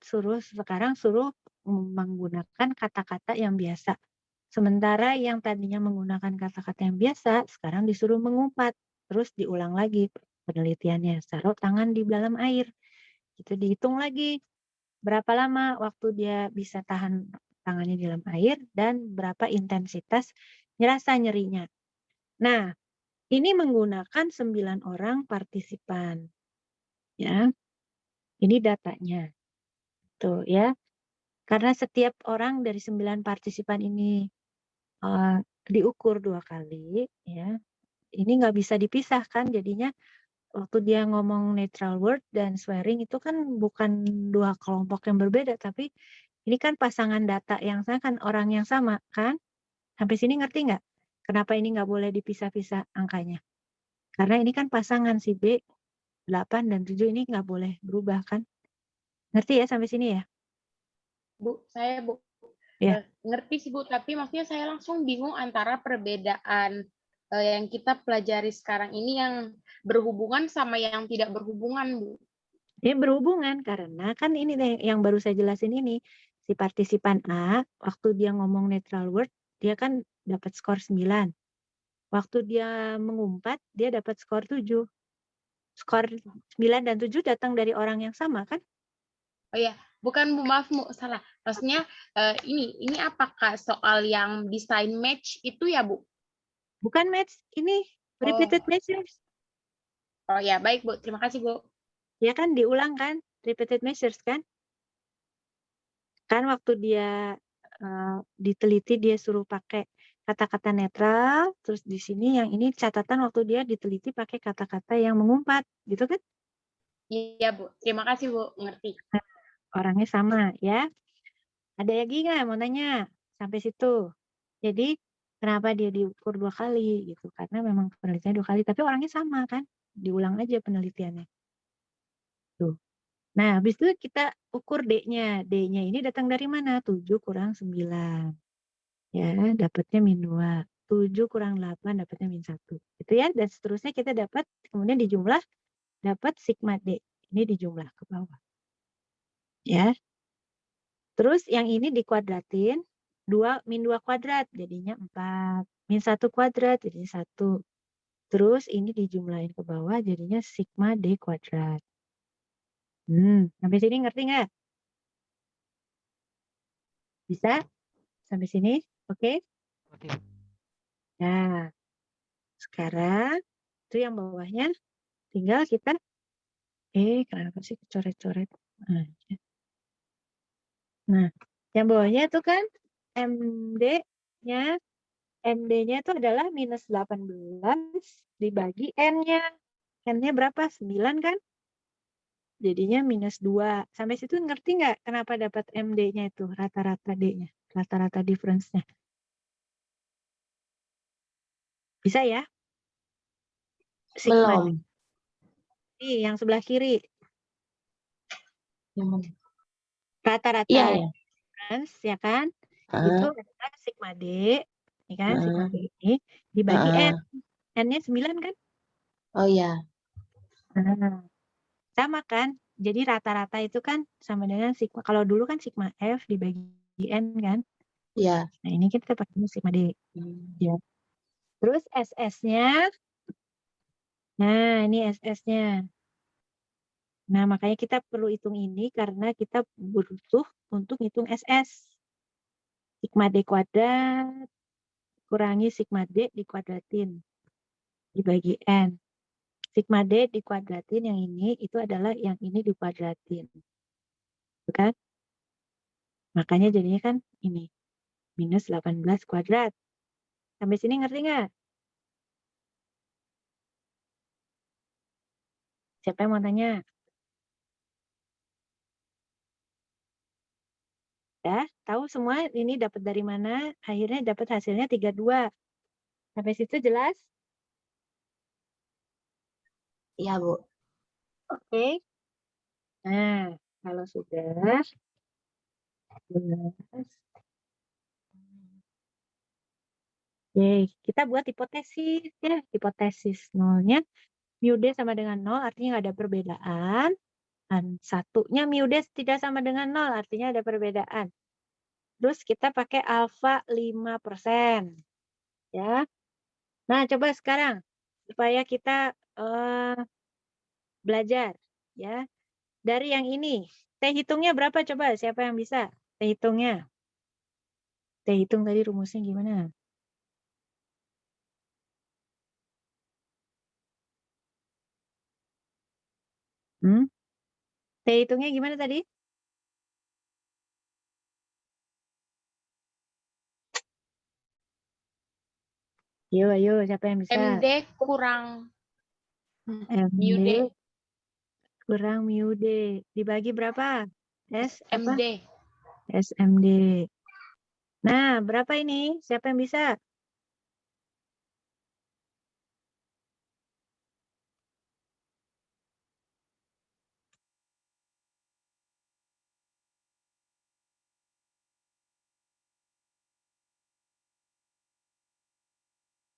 A: sekarang suruh menggunakan kata-kata yang biasa. Sementara yang tadinya menggunakan kata-kata yang biasa, sekarang disuruh mengumpat. Terus diulang lagi penelitiannya. Taruh tangan di dalam air. Itu dihitung lagi. Berapa lama waktu dia bisa tahan tangannya di dalam air dan berapa intensitas rasa nyerinya. Nah, ini menggunakan 9 orang partisipan. Ya. Ini datanya. Tuh ya. Karena setiap orang dari 9 partisipan ini diukur 2 kali ya. Ini nggak bisa dipisahkan jadinya waktu dia ngomong neutral word dan swearing itu kan bukan 2 kelompok yang berbeda tapi ini kan pasangan data yang sama kan orang yang sama kan? Sampai sini ngerti nggak? Kenapa ini nggak boleh dipisah-pisah angkanya? Karena ini kan pasangan si B 8 dan 7 ini nggak boleh berubah kan? Ngerti ya sampai sini ya?
C: Bu, saya Bu
A: Ya.
C: ngerti sih Bu, tapi maksudnya saya langsung bingung antara perbedaan yang kita pelajari sekarang ini yang berhubungan sama yang tidak berhubungan, Bu.
A: Ini berhubungan karena kan ini deh yang baru saya jelasin ini. Si partisipan A, waktu dia ngomong neutral word, dia kan dapat skor 9. Waktu dia mengumpat, dia dapat skor 7. Skor 9 dan 7 datang dari orang yang sama kan?
C: Oh ya, bukan Bu, maaf Bu, salah. Maksudnya ini apakah soal yang desain match itu ya Bu?
A: Bukan match, ini repeated measures.
C: Oh ya, baik Bu, terima kasih Bu.
A: Ya kan diulang kan? Repeated measures kan? Kan waktu dia diteliti dia suruh pakai kata-kata netral, terus di sini yang ini catatan waktu dia diteliti pakai kata-kata yang mengumpat, gitu kan?
C: Iya Bu, terima kasih Bu, ngerti.
A: Orangnya sama ya. Ada lagi nggak mau nanya sampai situ? Jadi kenapa dia diukur 2 kali gitu? Karena memang penelitiannya 2 kali, tapi orangnya sama kan? Diulang aja penelitiannya. Tuh. Nah, habis itu kita ukur D-nya. D-nya ini datang dari mana? 7 kurang 9. Ya, dapatnya -2. 7 kurang 8 dapatnya -1. Gitu ya. Dan seterusnya kita dapat, kemudian dijumlah, dapat sigma D. Ini dijumlah ke bawah. Ya. Terus yang ini dikuadratin, 2 min 2 kuadrat jadinya 4. Min 1 kuadrat jadinya 1. Terus ini dijumlahin ke bawah jadinya sigma D kuadrat. Sampai sini ngerti nggak? Bisa? Sampai sini? Oke?
B: Ngerti, Bu.
A: Nah, sekarang itu yang bawahnya tinggal kita kenapa sih kecoret-coret? Nah, yang bawahnya itu kan MD-nya itu adalah minus 18 dibagi N-nya. N-nya berapa? 9 kan? Jadinya minus 2. Sampai situ ngerti nggak kenapa dapat MD-nya itu, rata-rata D-nya, rata-rata difference-nya? Bisa ya? Sigma
D: Belum.
A: D yang sebelah kiri.
D: Yang mana?
A: Rata-rata
D: Iya, ya.
A: difference, ya kan? Itu adalah sigma D, ya kan? Sigma D ini dibagi N. N-nya 9 kan?
D: Oh ya.
A: Nah, sama kan? Jadi rata-rata itu kan sama dengan sigma. Kalau dulu kan sigma F dibagi N kan?
D: Ya.
A: Nah, ini kita pakai sigma D. Ya. Terus SS-nya. Nah, ini SS-nya. Nah, makanya kita perlu hitung ini karena kita butuh untuk hitung SS. Sigma D kuadrat kurangi sigma D dikuadratin. Dibagi N. Sigma D dikuadratin yang ini, itu adalah yang ini dikuadratin. Kan? Makanya jadinya kan ini. Minus 18 kuadrat. Sampai sini ngerti nggak? Siapa yang mau tanya? Ya, tahu semua ini dapat dari mana? Akhirnya dapat hasilnya 32. Sampai situ jelas?
D: Iya, Bu.
A: Oke. Nah, kalau sudah jelas. Oke, kita buat hipotesis ya. Hipotesis nolnya mu D sama dengan 0 artinya nggak ada perbedaan. Dan satunya mu D tidak sama dengan 0 artinya ada perbedaan. Terus kita pakai alfa 5%. Ya. Nah, coba sekarang supaya kita belajar ya. Dari yang ini, T hitungnya berapa coba? Siapa yang bisa? T hitungnya. T hitung tadi rumusnya gimana? T hitungnya gimana tadi? Ayo, siapa yang bisa?
C: MD kurang mu
A: MD
C: D.
A: kurang mu D. Dibagi berapa? S apa?
C: MD.
A: SMD. Nah, berapa ini? Siapa yang bisa?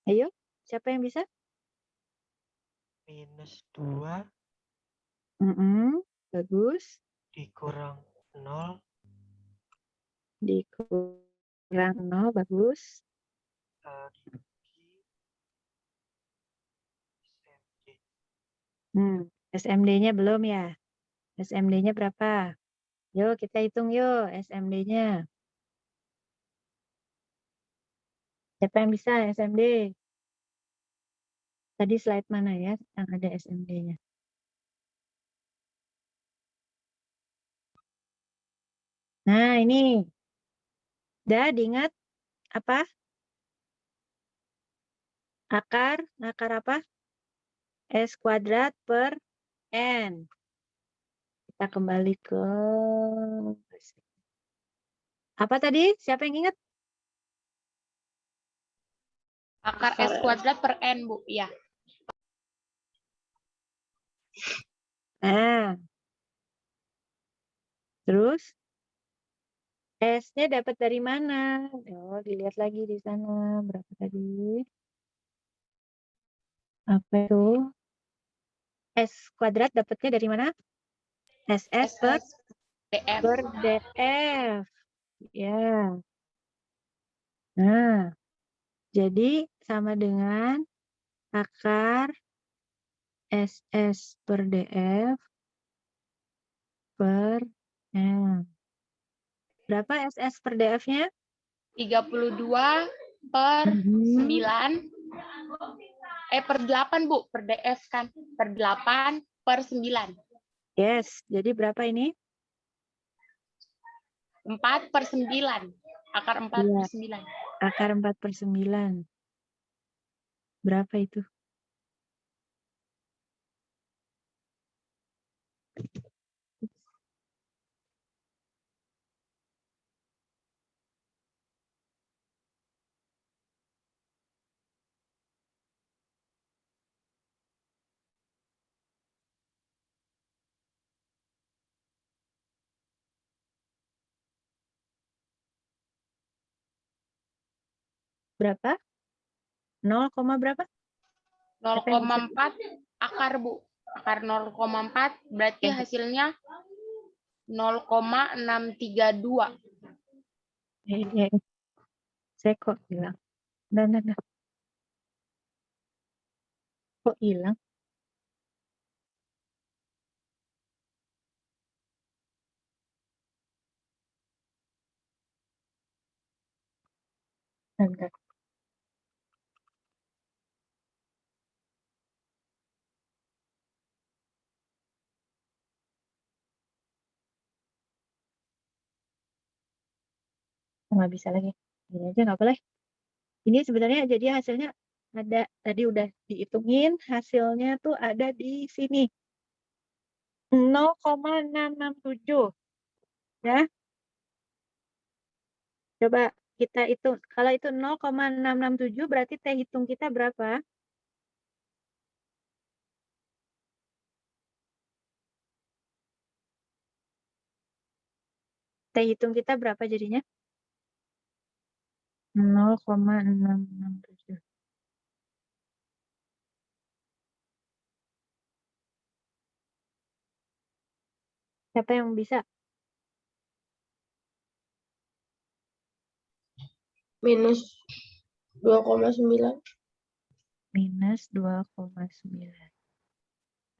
A: Ayo, siapa yang bisa?
B: Minus 2
A: Bagus.
B: dikurang 0
A: Dikurang 0, bagus.
B: dibagi SMD.
A: SMD-nya belum ya? SMD-nya berapa? Yuk, kita hitung yuk SMD-nya. Siapa yang bisa SMD? Tadi slide mana ya yang ada SMD-nya? Nah, ini. Udah diingat apa? Akar apa? S kuadrat per N. Kita kembali ke apa tadi? Siapa yang ingat?
C: Akar S kuadrat per N, Bu. Ya.
A: Nah, terus S-nya dapat dari mana? Oh, dilihat lagi di sana. Berapa tadi? Apa itu? S kuadrat dapatnya dari mana? SS per
C: DF.
A: DF. Ya. Nah, jadi sama dengan akar SS per DF per N. Berapa SS per DF-nya?
C: 32 per 9. Per 8, Bu. Per DF kan. Per 8 per 9.
A: Yes, jadi berapa ini?
C: 4 per 9. Akar 4
A: Iya.
C: per 9.
A: Akar 4 per 9. Berapa itu? Berapa? 0, berapa?
C: 0,4 akar, Bu. Akar 0,4 berarti hasilnya 0,632.
A: Saya kok hilang? Nah. Kok hilang? Bentar. Nggak bisa lagi. Ini aja nggak boleh. Ini sebenarnya jadi hasilnya ada, tadi udah dihitungin, hasilnya tuh ada di sini. 0,667. Ya. Coba kita hitung. Kalau itu 0,667 berarti T hitung kita berapa? T hitung kita berapa jadinya? 0,667. Siapa yang bisa?
D: Minus 2,9.
A: Minus 2,9.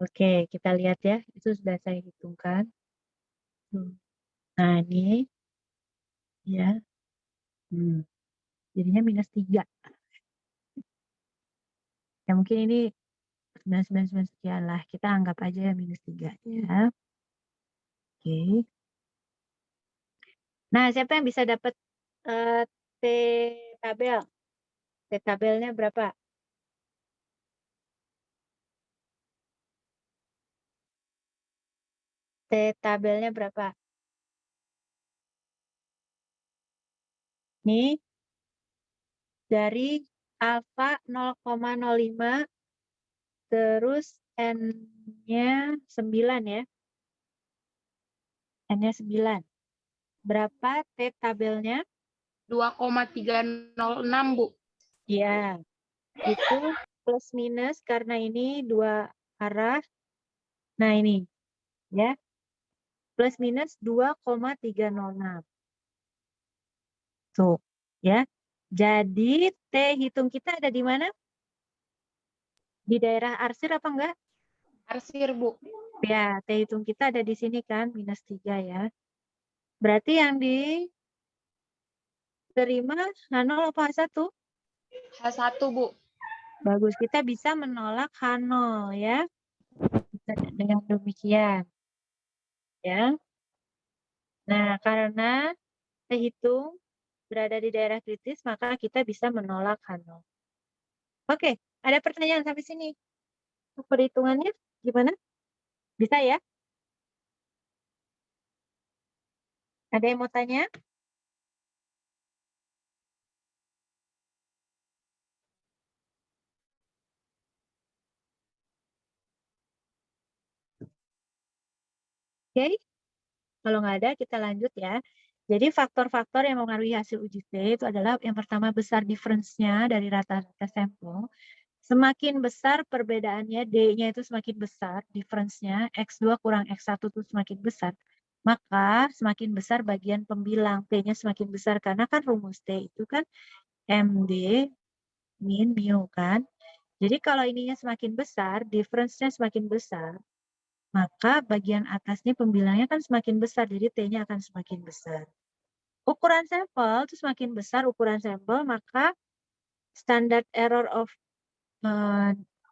A: Oke, kita lihat ya. Itu sudah saya hitungkan. Nah, ini ya. Jadinya minus 3. Ya mungkin ini 999 sekian lah. Kita anggap aja ya minus 3 ya. Oke. Nah, siapa yang bisa dapat T tabel? T tabelnya berapa? T tabelnya berapa? Nih, dari alfa 0,05 terus N-nya 9 ya. N-nya 9. Berapa T tabelnya?
C: 2,306, Bu.
A: Ya, itu plus minus karena ini dua arah. Nah ini, ya. Plus minus 2,306. Tuh, ya. Jadi T hitung kita ada di mana? Di daerah arsir apa enggak?
C: Arsir, Bu.
A: Ya, T hitung kita ada di sini kan, minus 3 ya. Berarti yang diterima H0 apa H1?
C: H1, Bu.
A: Bagus, kita bisa menolak H0 ya. Dengan demikian. Ya. Nah, karena T hitung berada di daerah kritis, maka kita bisa menolak H0. Oke, ada pertanyaan sampai sini? Perhitungannya gimana? Bisa ya? Ada yang mau tanya? Oke, kalau nggak ada kita lanjut ya. Jadi faktor-faktor yang mempengaruhi hasil uji T itu adalah yang pertama besar difference-nya dari rata-rata sampel. Semakin besar perbedaannya, D-nya itu semakin besar, difference-nya, X2 kurang X1 itu semakin besar, maka semakin besar bagian pembilang, T-nya semakin besar, karena kan rumus T itu kan MD min mu kan. Jadi kalau ininya semakin besar, difference-nya semakin besar, maka bagian atasnya pembilangnya kan semakin besar, jadi T-nya akan semakin besar. Ukuran sampel itu semakin besar ukuran sampel, maka standard error of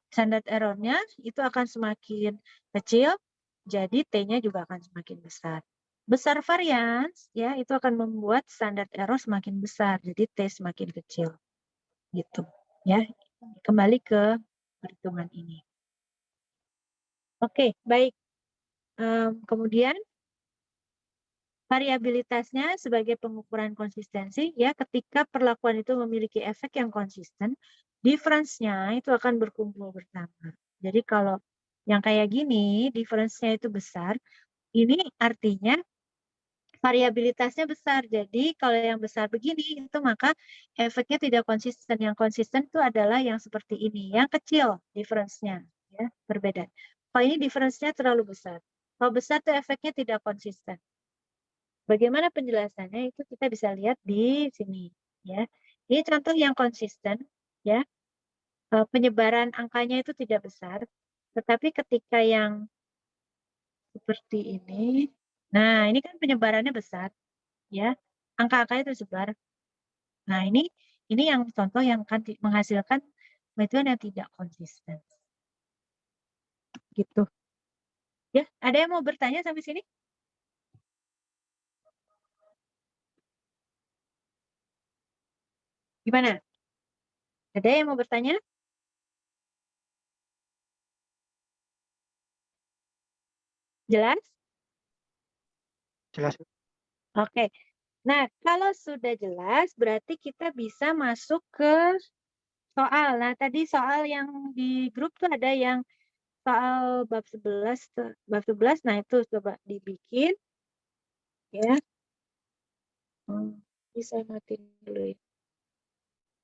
A: standard error-nya itu akan semakin kecil, jadi T-nya juga akan semakin besar. Besar varians, ya itu akan membuat standard error semakin besar, jadi T semakin kecil. Gitu, ya. Kembali ke perhitungan ini. Oke, baik. Kemudian variabilitasnya sebagai pengukuran konsistensi, ya ketika perlakuan itu memiliki efek yang konsisten, difference-nya itu akan berkumpul bersama. Jadi kalau yang kayak gini, difference-nya itu besar, ini artinya variabilitasnya besar. Jadi kalau yang besar begini, itu maka efeknya tidak konsisten. Yang konsisten itu adalah yang seperti ini, yang kecil difference-nya, ya berbeda. Kalau ini difference-nya terlalu besar. Kalau besar itu efeknya tidak konsisten. Bagaimana penjelasannya itu kita bisa lihat di sini ya. Ini contoh yang konsisten ya. Penyebaran angkanya itu tidak besar, tetapi ketika yang seperti ini, nah ini kan penyebarannya besar ya. Angka-angkanya tersebar. Nah, ini yang contoh yang akan menghasilkan metode yang tidak konsisten. Gitu. Ya, ada yang mau bertanya sampai sini? Gimana? Ada yang mau bertanya? Jelas?
B: Jelas, Bu.
A: Oke. Nah, kalau sudah jelas, berarti kita bisa masuk ke soal. Nah, tadi soal yang di grup tuh ada yang soal bab 11 tuh. Bab 11, nah itu coba dibikin. Ya. Bisa matiin dulu ya.